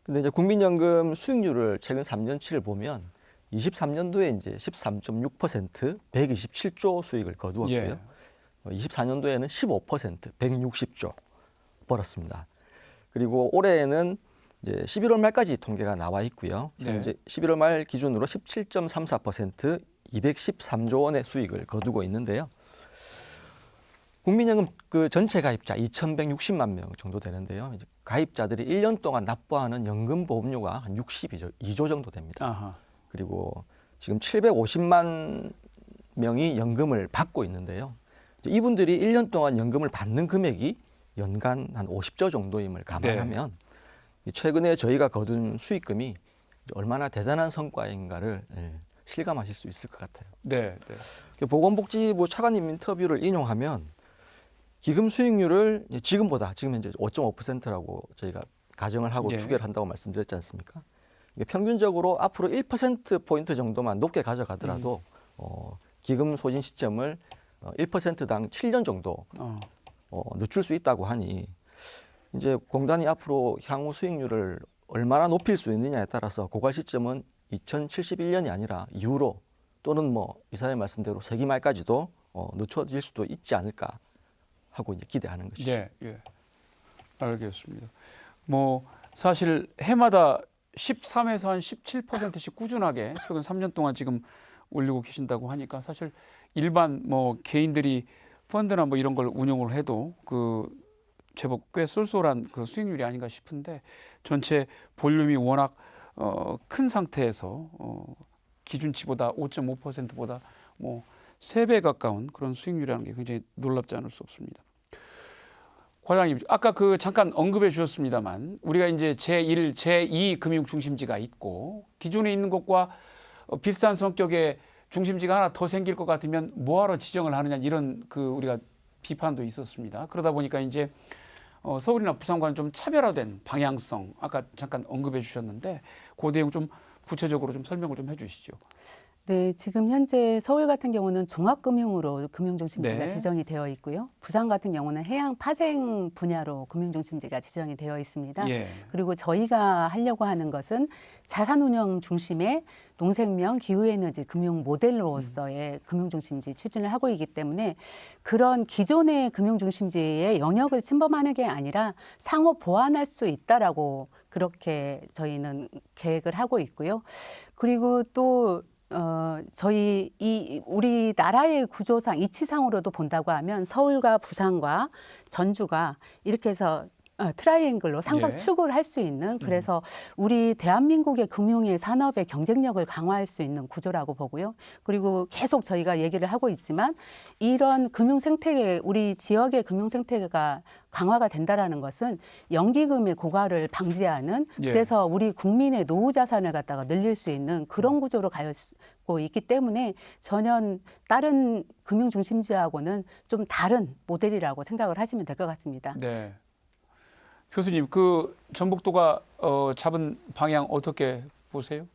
근데 이제 국민연금 수익률을 최근 3년치를 보면 23년도에 이제 13.6% 127조 수익을 거두었고요. 예. 24년도에는 15% 160조 벌었습니다. 그리고 올해에는 이제 11월 말까지 통계가 나와 있고요. 현재 11월 말 기준으로 17.34% 213조 원의 수익을 거두고 있는데요. 국민연금 그 전체 가입자 2,160만 명 정도 되는데요. 이제 가입자들이 1년 동안 납부하는 연금 보험료가 한 62조 정도 됩니다. 아하. 그리고 지금 750만 명이 연금을 받고 있는데요. 이분들이 1년 동안 연금을 받는 금액이 연간 한 50조 정도임을 감안하면 최근에 저희가 거둔 수익금이 얼마나 대단한 성과인가를 실감하실 수 있을 것 같아요. 네. 보건복지부 차관님 인터뷰를 인용하면 기금 수익률을 지금 현재 5.5%라고 저희가 가정을 하고 예. 추계를 한다고 말씀드렸지 않습니까? 이게 평균적으로 앞으로 1%포인트 정도만 높게 가져가더라도 기금 소진 시점을 1%당 7년 정도 늦출 수 있다고 하니 이제 공단이 앞으로 향후 수익률을 얼마나 높일 수 있느냐에 따라서 고갈 시점은 2071년이 아니라 이후로 또는 뭐 이사님 말씀대로 세기 말까지도 늦춰질 수도 있지 않을까 하고 이제 기대하는 것이죠. 예. 알겠습니다. 뭐 사실 해마다 13에서 한 17%씩 꾸준하게 최근 3년 동안 지금 올리고 계신다고 하니까 사실 일반 뭐 개인들이 펀드나 뭐 이런 걸 운용을 해도 그 제법 꽤 쏠쏠한 그 수익률이 아닌가 싶은데 전체 볼륨이 워낙 큰 상태에서 기준치보다 5.5%보다 뭐 3배 가까운 그런 수익률이라는 게 굉장히 놀랍지 않을 수 없습니다. 과장님, 아까 그 잠깐 언급해 주셨습니다만 우리가 이제 제1, 제2 금융 중심지가 있고 기존에 있는 것과 비슷한 성격의 중심지가 하나 더 생길 것 같으면 뭐하러 지정을 하느냐 이런 그 우리가 비판도 있었습니다. 그러다 보니까 이제 서울이나 부산과는 좀 차별화된 방향성 아까 잠깐 언급해 주셨는데 그 내용 좀 구체적으로 좀 설명을 좀 해주시죠. 네, 지금 현재 서울 같은 경우는 종합금융으로 금융중심지가 네. 지정이 되어 있고요. 부산 같은 경우는 해양 파생 분야로 금융중심지가 지정이 되어 있습니다. 예. 그리고 저희가 하려고 하는 것은 자산운용 중심의 농생명, 기후에너지 금융 모델로서의 금융중심지 추진을 하고 있기 때문에 그런 기존의 금융중심지의 영역을 침범하는 게 아니라 상호 보완할 수 있다라고 그렇게 저희는 계획을 하고 있고요. 그리고 또 저희 우리나라의 구조상 이치상으로도 본다고 하면 서울과 부산과 전주가 이렇게 해서 트라이앵글로 삼각축을 할 수 있는 그래서 우리 대한민국의 금융의 산업의 경쟁력을 강화할 수 있는 구조라고 보고요. 그리고 계속 저희가 얘기를 하고 있지만 이런 금융 생태계 우리 지역의 금융 생태계가 강화가 된다라는 것은 연기금의 고갈을 방지하는 예. 그래서 우리 국민의 노후 자산을 갖다가 늘릴 수 있는 그런 구조로 가고 있기 때문에 전혀 다른 금융 중심지하고는 좀 다른 모델이라고 생각을 하시면 될 것 같습니다. 네. 교수님, 그 전북도가 잡은 방향 어떻게 보세요?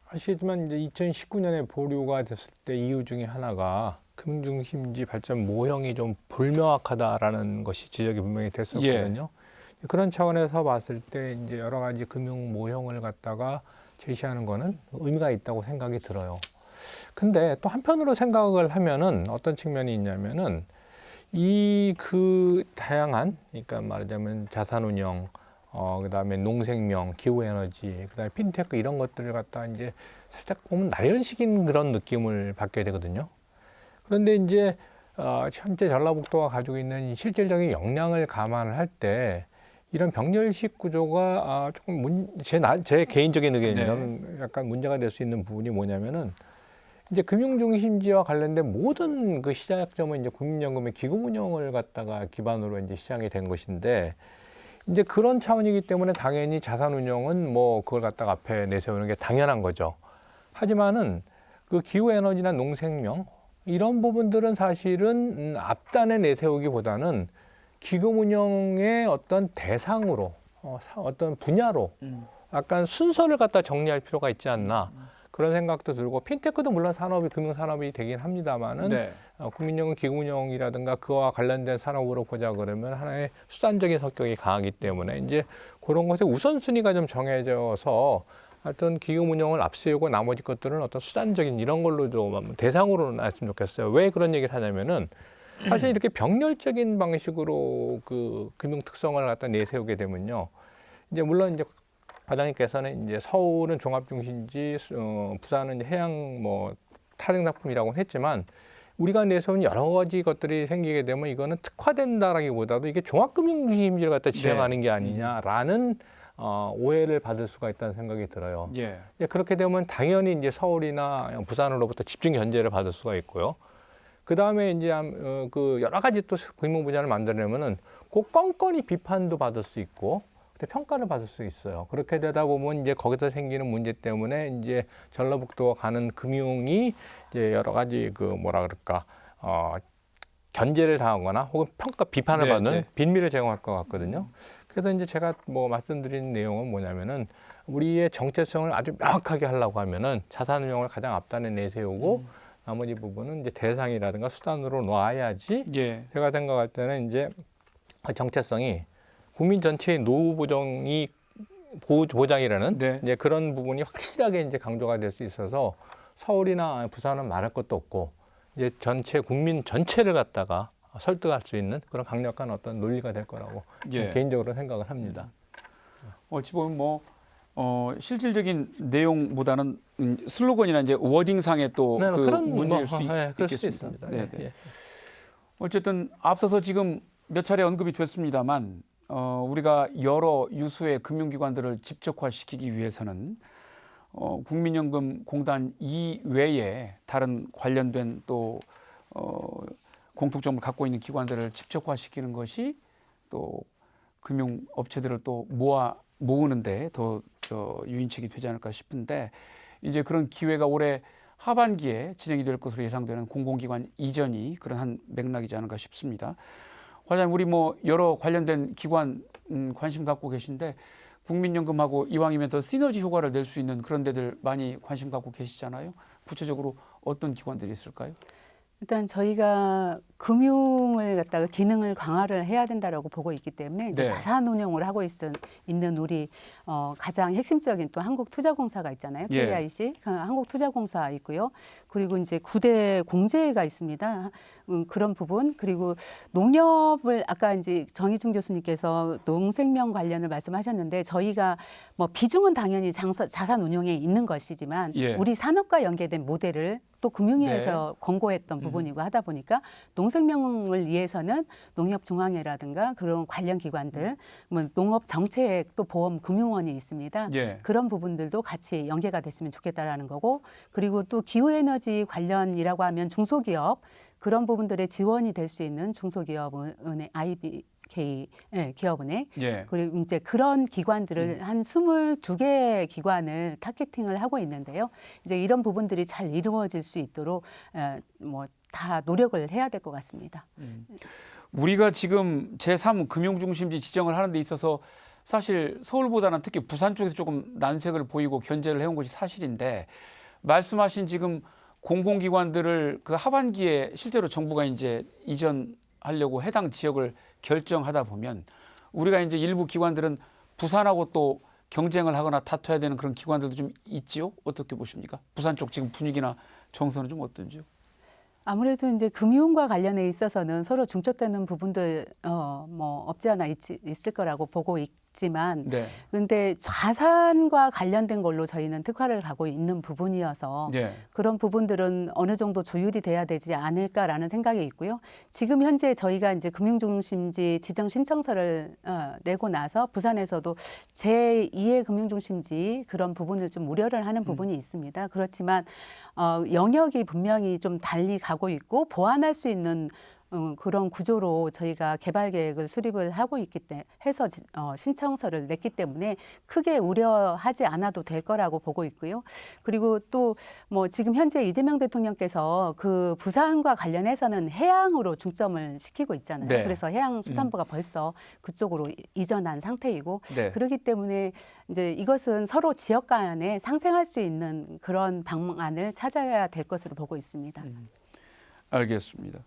아시겠지만 이제 2019년에 보류가 됐을 때 이유 중에 하나가 금융중심지 발전 모형이 좀 불명확하다라는 것이 지적이 분명히 됐었거든요. 그런 차원에서 봤을 때 이제 여러 가지 금융 모형을 갖다가 제시하는 거는 의미가 있다고 생각이 들어요. 근데 또 한편으로 생각을 하면은 어떤 측면이 있냐면은 그 다양한, 그러니까 말하자면 자산운용, 그다음에 농생명, 기후에너지, 그다음에 핀테크 이런 것들을 갖다 이제 살짝 보면 나열시킨 그런 느낌을 받게 되거든요. 그런데 이제 현재 전라북도가 가지고 있는 실질적인 역량을 감안을 할 때 이런 병렬식 구조가 조금 제 개인적인 의견이라면 약간 문제가 될 수 있는 부분이 뭐냐면은 이제 금융중심지와 관련된 모든 그 시작점은 이제 국민연금의 기금 운영을 갖다가 기반으로 이제 시작이 된 것인데 이제 그런 차원이기 때문에 당연히 자산 운영은 뭐 그걸 갖다가 앞에 내세우는 게 당연한 거죠. 하지만은 그 기후 에너지나 농생명 이런 부분들은 사실은 앞단에 내세우기보다는 기금 운영의 어떤 대상으로 어떤 분야로 약간 순서를 갖다 정리할 필요가 있지 않나. 그런 생각도 들고 핀테크도 물론 산업이 금융산업이 되긴 합니다만은 네. 국민연금 기금운용이라든가 그와 관련된 산업으로 보자 그러면 하나의 수단적인 성격이 강하기 때문에 이제 그런 것의 우선순위가 좀 정해져서 하여튼 기금운용을 앞세우고 나머지 것들은 어떤 수단적인 이런 걸로 좀 대상으로는 했으면 좋겠어요. 왜 그런 얘기를 하냐면은 사실 이렇게 병렬적인 방식으로 그 금융 특성을 갖다 내세우게 되면요. 이제 물론 이제 과장님께서는 이제 서울은 종합중심지, 부산은 이제 해양 뭐 타등상품이라고 했지만 우리가 내세운 여러 가지 것들이 생기게 되면 이거는 특화된다라기보다도 이게 종합금융중심지를 갖다 지향하는 게 아니냐라는 오해를 받을 수가 있다는 생각이 들어요. 예. 그렇게 되면 당연히 이제 서울이나 부산으로부터 집중 견제를 받을 수가 있고요. 그 다음에 이제 그 여러 가지 또 금융 분야를 만들려면은 꼭 건건히 비판도 받을 수 있고 근데 평가를 받을 수 있어요. 그렇게 되다 보면 이제 거기서 생기는 문제 때문에 이제 전라북도가 가는 금융이 이제 여러 가지 그 뭐라 그럴까 견제를 당하거나 혹은 평가 비판을 네, 받는 네. 빈미를 제공할 것 같거든요. 그래서 이제 제가 뭐 말씀드린 내용은 뭐냐면은 우리의 정체성을 아주 명확하게 하려고 하면은 자산운용을 가장 앞단에 내세우고 나머지 부분은 이제 대상이라든가 수단으로 놔야지 예. 제가 생각할 때는 이제 정체성이 국민 전체의 노후 보장이 보장이라는 네. 이제 그런 부분이 확실하게 이제 강조가 될 수 있어서 서울이나 부산은 말할 것도 없고 이제 전체 국민 전체를 갖다가 설득할 수 있는 그런 강력한 어떤 논리가 될 거라고 예. 개인적으로 생각을 합니다. 어찌 보면 뭐 실질적인 내용보다는 슬로건이나 이제 워딩상의 또 네, 그 그런 문제일 수 그럴 수 있겠습니다. 있습니다. 네, 네. 예. 어쨌든 앞서서 지금 몇 차례 언급이 됐습니다만 우리가 여러 유수의 금융기관들을 집적화시키기 위해서는 국민연금공단 이외에 다른 관련된 또 공통점을 갖고 있는 기관들을 집적화시키는 것이 또 금융업체들을 또 모으는데 더 유인책이 되지 않을까 싶은데 이제 그런 기회가 올해 하반기에 진행이 될 것으로 예상되는 공공기관 이전이 그런 한 맥락이지 않을까 싶습니다. 과장님, 우리 뭐 여러 관련된 기관 관심 갖고 계신데 국민연금하고 이왕이면 더 시너지 효과를 낼 수 있는 그런 데들 많이 관심 갖고 계시잖아요. 구체적으로 어떤 기관들이 있을까요? 일단 저희가 금융을 갖다가 기능을 강화를 해야 된다라고 보고 있기 때문에 이제 네. 자산 운용을 하고 있는 우리 가장 핵심적인 또 한국투자공사가 있잖아요. 예. KIC 한국투자공사 있고요. 그리고 이제 9대 공제가 있습니다. 그런 부분 그리고 농협을 아까 이제 정희중 교수님께서 농생명 관련을 말씀하셨는데 저희가 뭐 비중은 당연히 자산 운용에 있는 것이지만 예. 우리 산업과 연계된 모델을 또 금융위에서 권고했던 부분이고 하다 보니까 농생명을 위해서는 농협중앙회라든가 그런 관련 기관들, 뭐 농업정책 또 보험금융원이 있습니다. 예. 그런 부분들도 같이 연계가 됐으면 좋겠다라는 거고 그리고 또 기후에너지 관련이라고 하면 중소기업 그런 부분들의 지원이 될 수 있는 중소기업은행 IBK 기업은행 예. 그리고 이제 그런 기관들을 한 22개 기관을 타겟팅을 하고 있는데요. 이제 이런 부분들이 잘 이루어질 수 있도록 뭐 다 노력을 해야 될 것 같습니다. 우리가 지금 제3 금융중심지 지정을 하는 데 있어서 사실 서울보다는 특히 부산 쪽에서 조금 난색을 보이고 견제를 해온 것이 사실인데 말씀하신 지금 공공기관들을 그 하반기에 실제로 정부가 이제 이전하려고 해당 지역을 결정하다 보면 우리가 이제 일부 기관들은 부산하고 또 경쟁을 하거나 다퉈야 되는 그런 기관들도 좀 있지요? 어떻게 보십니까? 부산 쪽 지금 분위기나 정서는 좀 어떤지요? 아무래도 이제 금융과 관련해 있어서는 서로 중첩되는 부분들 뭐 없지 않아 있을 거라고 보고 있지만 네. 근데 자산과 관련된 걸로 저희는 특화를 가고 있는 부분이어서 예. 그런 부분들은 어느 정도 조율이 돼야 되지 않을까라는 생각이 있고요. 지금 현재 저희가 이제 금융중심지 지정 신청서를 내고 나서 부산에서도 제2의 금융중심지 그런 부분을 좀 우려를 하는 부분이 있습니다. 그렇지만 영역이 분명히 좀 달리 가고 있고 보완할 수 있는 그런 구조로 저희가 개발 계획을 수립을 하고 있기 때문에 해서 신청서를 냈기 때문에 크게 우려하지 않아도 될 거라고 보고 있고요. 그리고 또 뭐 지금 현재 이재명 대통령께서 그 부산과 관련해서는 해양으로 중점을 시키고 있잖아요. 네. 그래서 해양수산부가 벌써 그쪽으로 이전한 상태이고 네. 그렇기 때문에 이제 이것은 서로 지역 간에 상생할 수 있는 그런 방안을 찾아야 될 것으로 보고 있습니다. 알겠습니다.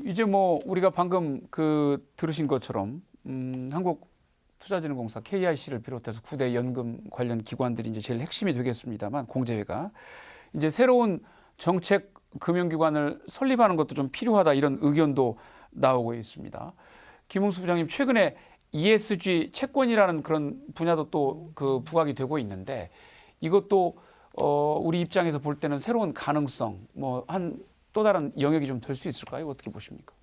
이제 뭐 우리가 방금 들으신 것처럼 한국투자진흥공사 KIC를 비롯해서 9대 연금 관련 기관들이 이제 제일 핵심이 되겠습니다만 공제회가 이제 새로운 정책 금융기관을 설립하는 것도 좀 필요하다 이런 의견도 나오고 있습니다. 김웅수 부장님 최근에 ESG 채권이라는 그런 분야도 또 부각이 되고 있는데 이것도 우리 입장에서 볼 때는 새로운 가능성 뭐 또 다른 영역이 좀 될 수 있을까요? 어떻게 보십니까?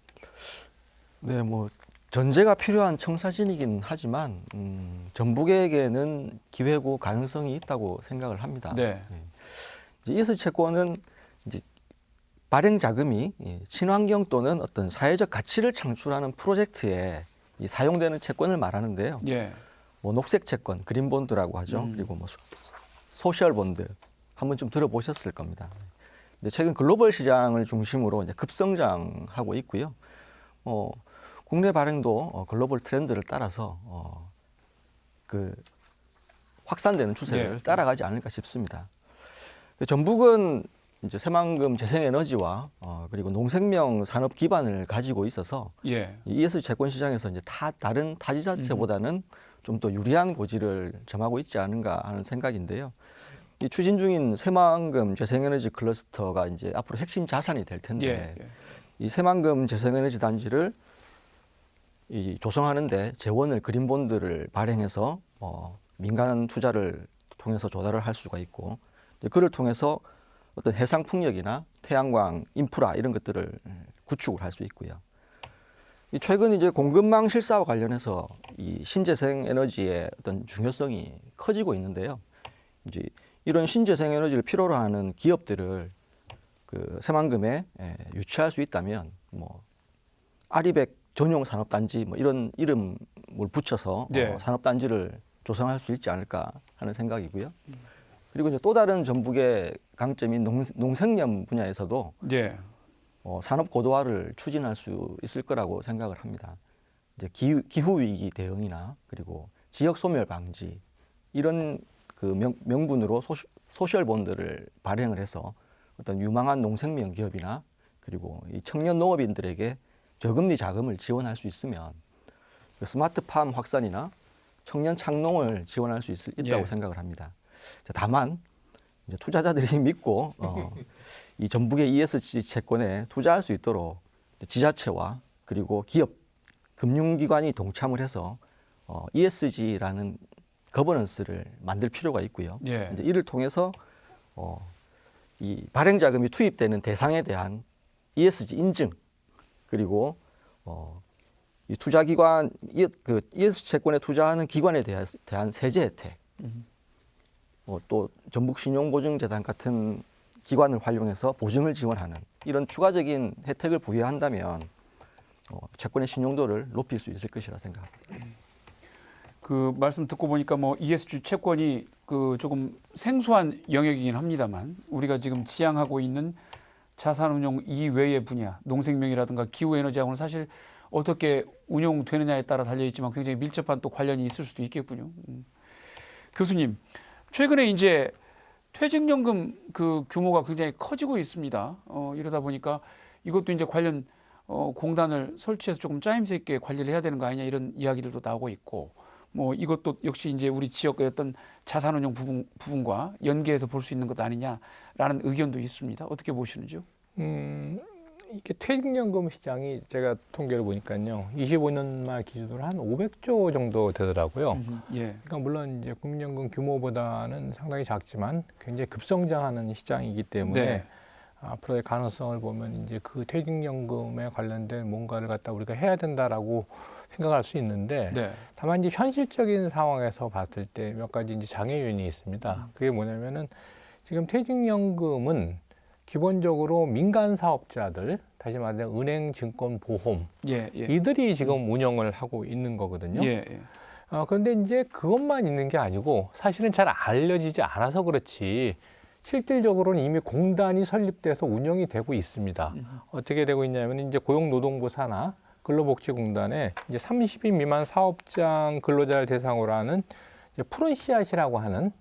네, 뭐 전제가 필요한 청사진이긴 하지만 전북에게는 기회고 가능성이 있다고 생각을 합니다. 네. 이제 ESG 채권은 이제 발행 자금이 친환경 또는 어떤 사회적 가치를 창출하는 프로젝트에 사용되는 채권을 말하는데요. 예. 뭐 녹색 채권, 그린 본드라고 하죠. 그리고 뭐 소셜 본드 한번 좀 들어보셨을 겁니다. 근데 최근 글로벌 시장을 중심으로 이제 급성장하고 있고요. 국내 발행도 글로벌 트렌드를 따라서 그 확산되는 추세를 네. 따라가지 않을까 싶습니다. 전북은 이제 새만금 재생에너지와 그리고 농생명 산업 기반을 가지고 있어서 예. 이 ESG 채권 시장에서 이제 다른 타지자체보다는 좀 더 유리한 고지를 점하고 있지 않은가 하는 생각인데요. 이 추진 중인 새만금 재생에너지 클러스터가 이제 앞으로 핵심 자산이 될 텐데 예. 이 새만금 재생에너지 단지를 조성하는데 재원을 그린본드를 발행해서 민간 투자를 통해서 조달을 할 수가 있고 그를 통해서 어떤 해상 풍력이나 태양광 인프라 이런 것들을 구축을 할 수 있고요. 최근 이제 공급망 실사와 관련해서 이 신재생 에너지의 어떤 중요성이 커지고 있는데요. 이제 이런 신재생 에너지를 필요로 하는 기업들을 그 새만금에 유치할 수 있다면 뭐 아리백 전용 산업단지 뭐 이런 이름을 붙여서 네. 산업단지를 조성할 수 있지 않을까 하는 생각이고요. 그리고 이제 또 다른 전북의 강점인 농생염 분야에서도 예. 산업 고도화를 추진할 수 있을 거라고 생각을 합니다. 이제 기후 위기 대응이나 그리고 지역 소멸 방지 이런 그 명분으로 소셜 본드를 발행을 해서 어떤 유망한 농생명 기업이나 그리고 이 청년 농업인들에게 저금리 자금을 지원할 수 있으면 스마트팜 확산이나 청년 창농을 지원할 수 있다고 예. 생각을 합니다. 다만 이제 투자자들이 믿고 이 전북의 ESG 채권에 투자할 수 있도록 지자체와 그리고 기업, 금융기관이 동참을 해서 ESG라는 거버넌스를 만들 필요가 있고요. 예. 이제 이를 통해서 이 발행 자금이 투입되는 대상에 대한 ESG 인증 그리고 이 투자기관 그 ESG 채권에 투자하는 기관에 대한 세제 혜택, 또 전북신용보증재단 같은 기관을 활용해서 보증을 지원하는 이런 추가적인 혜택을 부여한다면 채권의 신용도를 높일 수 있을 것이라 생각합니다. 그 말씀 듣고 보니까 뭐 ESG 채권이 그 조금 생소한 영역이긴 합니다만 우리가 지금 지향하고 있는 자산운용 이외의 분야, 농생명이라든가 기후에너지하고는 사실 어떻게 운용되느냐에 따라 달려있지만 굉장히 밀접한 또 관련이 있을 수도 있겠군요. 교수님, 최근에 이제 퇴직연금 그 규모가 굉장히 커지고 있습니다. 이러다 보니까 이것도 이제 관련 공단을 설치해서 조금 짜임새 있게 관리를 해야 되는 거 아니냐 이런 이야기들도 나오고 있고 뭐 이것도 역시 이제 우리 지역의 어떤 자산운용 부분과 연계해서 볼 수 있는 것 아니냐라는 의견도 있습니다. 어떻게 보시는지요? 이게 퇴직연금 시장이 제가 통계를 보니까요, 25년 말 기준으로 한 500조 정도 되더라고요. 예. 그러니까 물론 이제 국민연금 규모보다는 상당히 작지만 굉장히 급성장하는 시장이기 때문에 네. 앞으로의 가능성을 보면 이제 그 퇴직연금에 관련된 뭔가를 갖다 우리가 해야 된다라고 생각할 수 있는데 네. 다만 이제 현실적인 상황에서 봤을 때 몇 가지 이제 장애 요인이 있습니다. 그게 뭐냐면은 지금 퇴직연금은 기본적으로 민간 사업자들, 다시 말하면 은행, 증권, 보험 예. 예. 이들이 지금 운영을 하고 있는 거거든요. 예. 예. 그런데 이제 그것만 있는 게 아니고 사실은 잘 알려지지 않아서 그렇지 실질적으로는 이미 공단이 설립돼서 운영이 되고 있습니다. 어떻게 되고 있냐면 이제 고용노동부 산하 근로복지공단에 이제 30인 미만 사업장 근로자를 대상으로 하는 이제 푸른 씨앗이라고 하는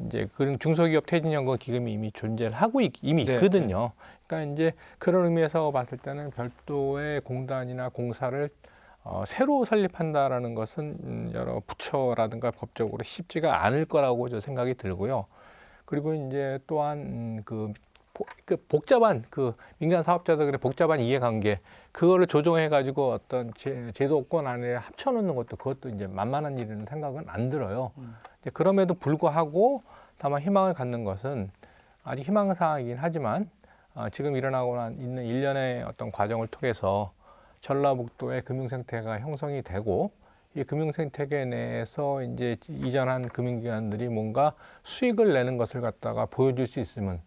이제 그런 중소기업 퇴직연금 기금이 이미 존재를 하고 이미 네, 있거든요. 그러니까 이제 그런 의미에서 봤을 때는 별도의 공단이나 공사를 새로 설립한다라는 것은 여러 부처라든가 법적으로 쉽지가 않을 거라고 저 생각이 들고요. 그리고 이제 또한 그 복잡한 그 민간 사업자들의 복잡한 이해관계 그거를 조정해 가지고 어떤 제도권 안에 합쳐놓는 것도 그것도 이제 만만한 일이라는 생각은 안 들어요. 그럼에도 불구하고 다만 희망을 갖는 것은 아직 희망사항이긴 하지만 지금 일어나고 있는 일련의 어떤 과정을 통해서 전라북도의 금융생태가 형성이 되고 이 금융생태계 내에서 이제 이전한 금융기관들이 뭔가 수익을 내는 것을 갖다가 보여줄 수 있으면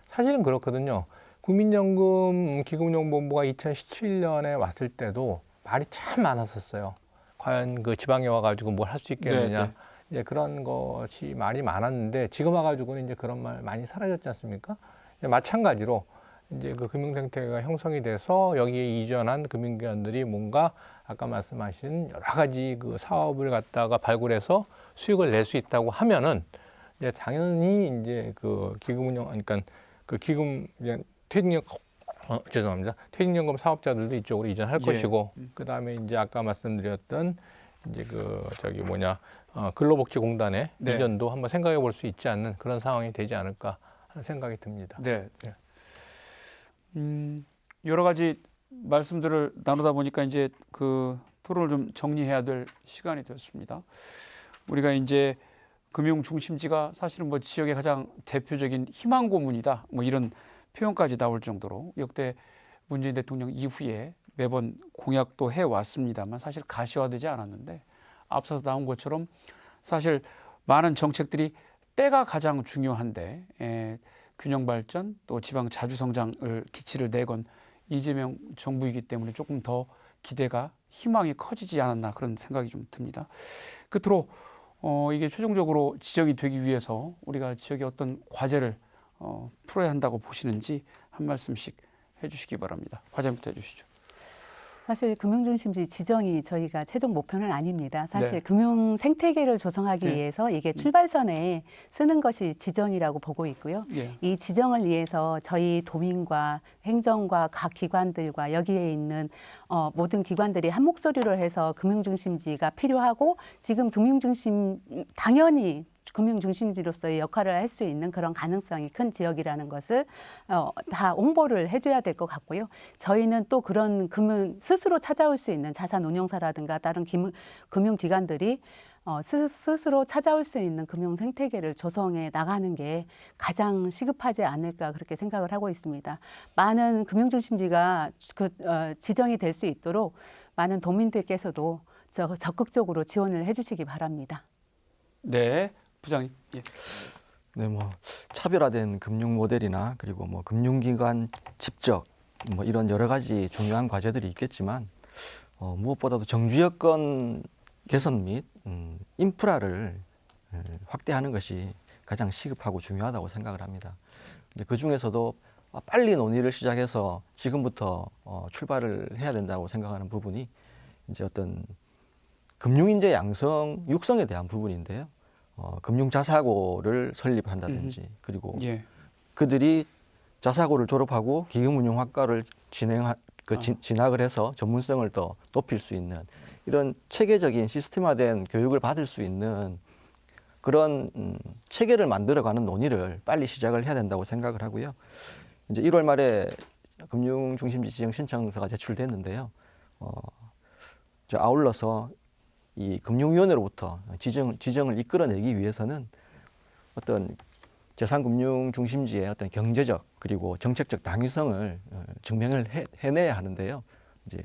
사실은 그렇거든요. 국민연금 기금운용본부가 2017년에 왔을 때도 말이 참 많았었어요. 과연 그 지방에 와가지고 뭘 할 수 있겠느냐. 네. 이제 그런 것이 말이 많았는데 지금 와가지고는 이제 그런 말 많이 사라졌지 않습니까? 이제 마찬가지로 이제 그 금융 생태계가 형성이 돼서 여기에 이전한 금융기관들이 뭔가 아까 말씀하신 여러 가지 그 사업을 갖다가 발굴해서 수익을 낼 수 있다고 하면은 이제 당연히 이제 그 기금운용, 그러니까 그 기금 퇴직연 죄송합니다. 퇴직연금 사업자들도 이쪽으로 이전할 예. 것이고, 그 다음에 이제 아까 말씀드렸던 이제 그 저기 뭐냐 근로복지공단의 네. 이전도 한번 생각해 볼 수 있지 않는 그런 상황이 되지 않을까 하는 생각이 듭니다. 네. 네. 여러 가지 말씀들을 나누다 보니까 이제 그 토론을 좀 정리해야 될 시간이 됐습니다. 우리가 이제 금융 중심지가 사실은 뭐 지역의 가장 대표적인 희망 고문이다. 뭐 이런 표현까지 나올 정도로 역대 문재인 대통령 이후에 매번 공약도 해왔습니다만 사실 가시화되지 않았는데 앞서서 나온 것처럼 사실 많은 정책들이 때가 가장 중요한데 균형 발전 또 지방 자주 성장을 기치를 내건 이재명 정부이기 때문에 조금 더 기대가 희망이 커지지 않았나 그런 생각이 좀 듭니다. 끝으로 이게 최종적으로 지정이 되기 위해서 우리가 지역의 어떤 과제를 풀어야 한다고 보시는지 한 말씀씩 해주시기 바랍니다. 과제부터 해주시죠. 사실 금융중심지 지정이 저희가 최종 목표는 아닙니다. 사실 네. 금융 생태계를 조성하기 네. 위해서 이게 출발선에 쓰는 것이 지정이라고 보고 있고요. 예. 이 지정을 위해서 저희 도민과 행정과 각 기관들과 여기에 있는 모든 기관들이 한 목소리로 해서 금융중심지가 필요하고 지금 당연히 금융중심지로서의 역할을 할 수 있는 그런 가능성이 큰 지역이라는 것을 다 홍보를 해줘야 될 것 같고요. 저희는 또 그런 스스로 찾아올 수 있는 자산운용사라든가 다른 금융기관들이 스스로 찾아올 수 있는 금융 생태계를 조성해 나가는 게 가장 시급하지 않을까 그렇게 생각을 하고 있습니다. 많은 금융중심지가 지정이 될 수 있도록 많은 도민들께서도 적극적으로 지원을 해주시기 바랍니다. 네, 부장님. 예. 네, 뭐 차별화된 금융 모델이나 그리고 뭐 금융기관 집적 뭐 이런 여러 가지 중요한 과제들이 있겠지만 무엇보다도 정주 여건 개선 및 인프라를 확대하는 것이 가장 시급하고 중요하다고 생각을 합니다. 그 중에서도 빨리 논의를 시작해서 지금부터 출발을 해야 된다고 생각하는 부분이 이제 어떤 금융인재 양성, 육성에 대한 부분인데요. 금융자사고를 설립한다든지 그리고 예. 그들이 자사고를 졸업하고 기금운용학과를 진학을 해서 전문성을 더 높일 수 있는 이런 체계적인 시스템화된 교육을 받을 수 있는 그런 체계를 만들어가는 논의를 빨리 시작을 해야 된다고 생각을 하고요. 이제 1월 말에 금융중심지 지정 신청서가 제출됐는데요. 아울러서 이 금융위원회로부터 지정을 이끌어내기 위해서는 어떤 재산금융중심지의 어떤 경제적 그리고 정책적 당위성을 증명을 해내야 하는데요. 이제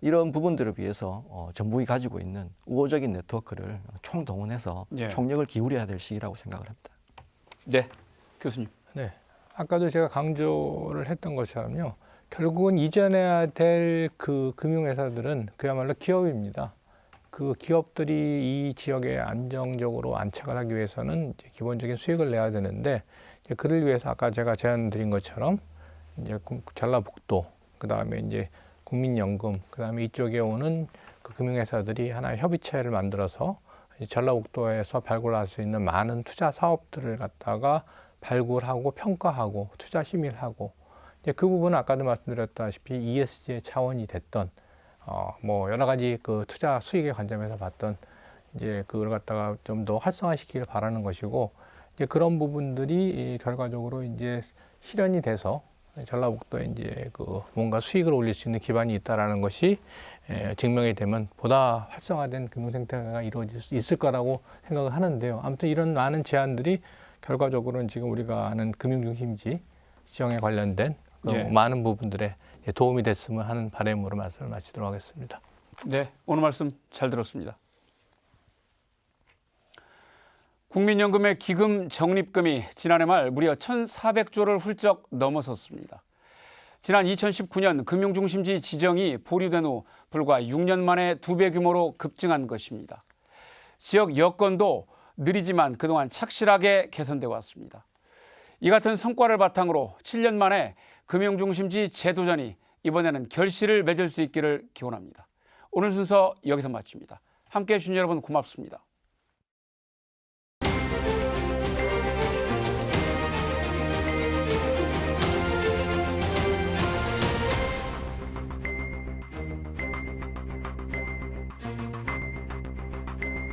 이런 부분들을 위해서 정부가 가지고 있는 우호적인 네트워크를 총동원해서 예. 총력을 기울여야 될 시기라고 생각을 합니다. 네, 교수님. 네. 아까도 제가 강조를 했던 것처럼요. 결국은 이전해야 될 그 금융회사들은 그야말로 기업입니다. 그 기업들이 이 지역에 안정적으로 안착을 하기 위해서는 이제 기본적인 수익을 내야 되는데 이제 그를 위해서 아까 제가 제안 드린 것처럼 이제 전라북도 그다음에 이제 국민연금 그다음에 이쪽에 오는 그 금융회사들이 하나의 협의체를 만들어서 전라북도에서 발굴할 수 있는 많은 투자 사업들을 갖다가 발굴하고 평가하고 투자 심의하고 이제 그 부분은 아까도 말씀드렸다시피 ESG의 차원이 됐던 뭐 여러 가지 그 투자 수익의 관점에서 봤던 이제 그걸 갖다가 좀 더 활성화시키길 바라는 것이고 이제 그런 부분들이 결과적으로 이제 실현이 돼서 전라북도에 이제 그 뭔가 수익을 올릴 수 있는 기반이 있다라는 것이 증명이 되면 보다 활성화된 금융 생태계가 이루어질 수 있을 거라고 생각을 하는데요. 아무튼 이런 많은 제안들이 결과적으로는 지금 우리가 아는 금융중심지 지정에 관련된 예. 많은 부분들에 도움이 됐으면 하는 바람으로 말씀을 마치도록 하겠습니다. 네, 오늘 말씀 잘 들었습니다. 국민연금의 기금 적립금이 지난해 말 무려 1,400조를 훌쩍 넘어섰습니다. 지난 2019년 금융중심지 지정이 보류된 후 불과 6년 만에 2배 규모로 급증한 것입니다. 지역 여건도 느리지만 그동안 착실하게 개선돼 왔습니다. 이 같은 성과를 바탕으로 7년 만에 금융중심지 재도전이 이번에는 결실을 맺을 수 있기를 기원합니다. 오늘 순서 여기서 마칩니다. 함께해 주신 여러분 고맙습니다.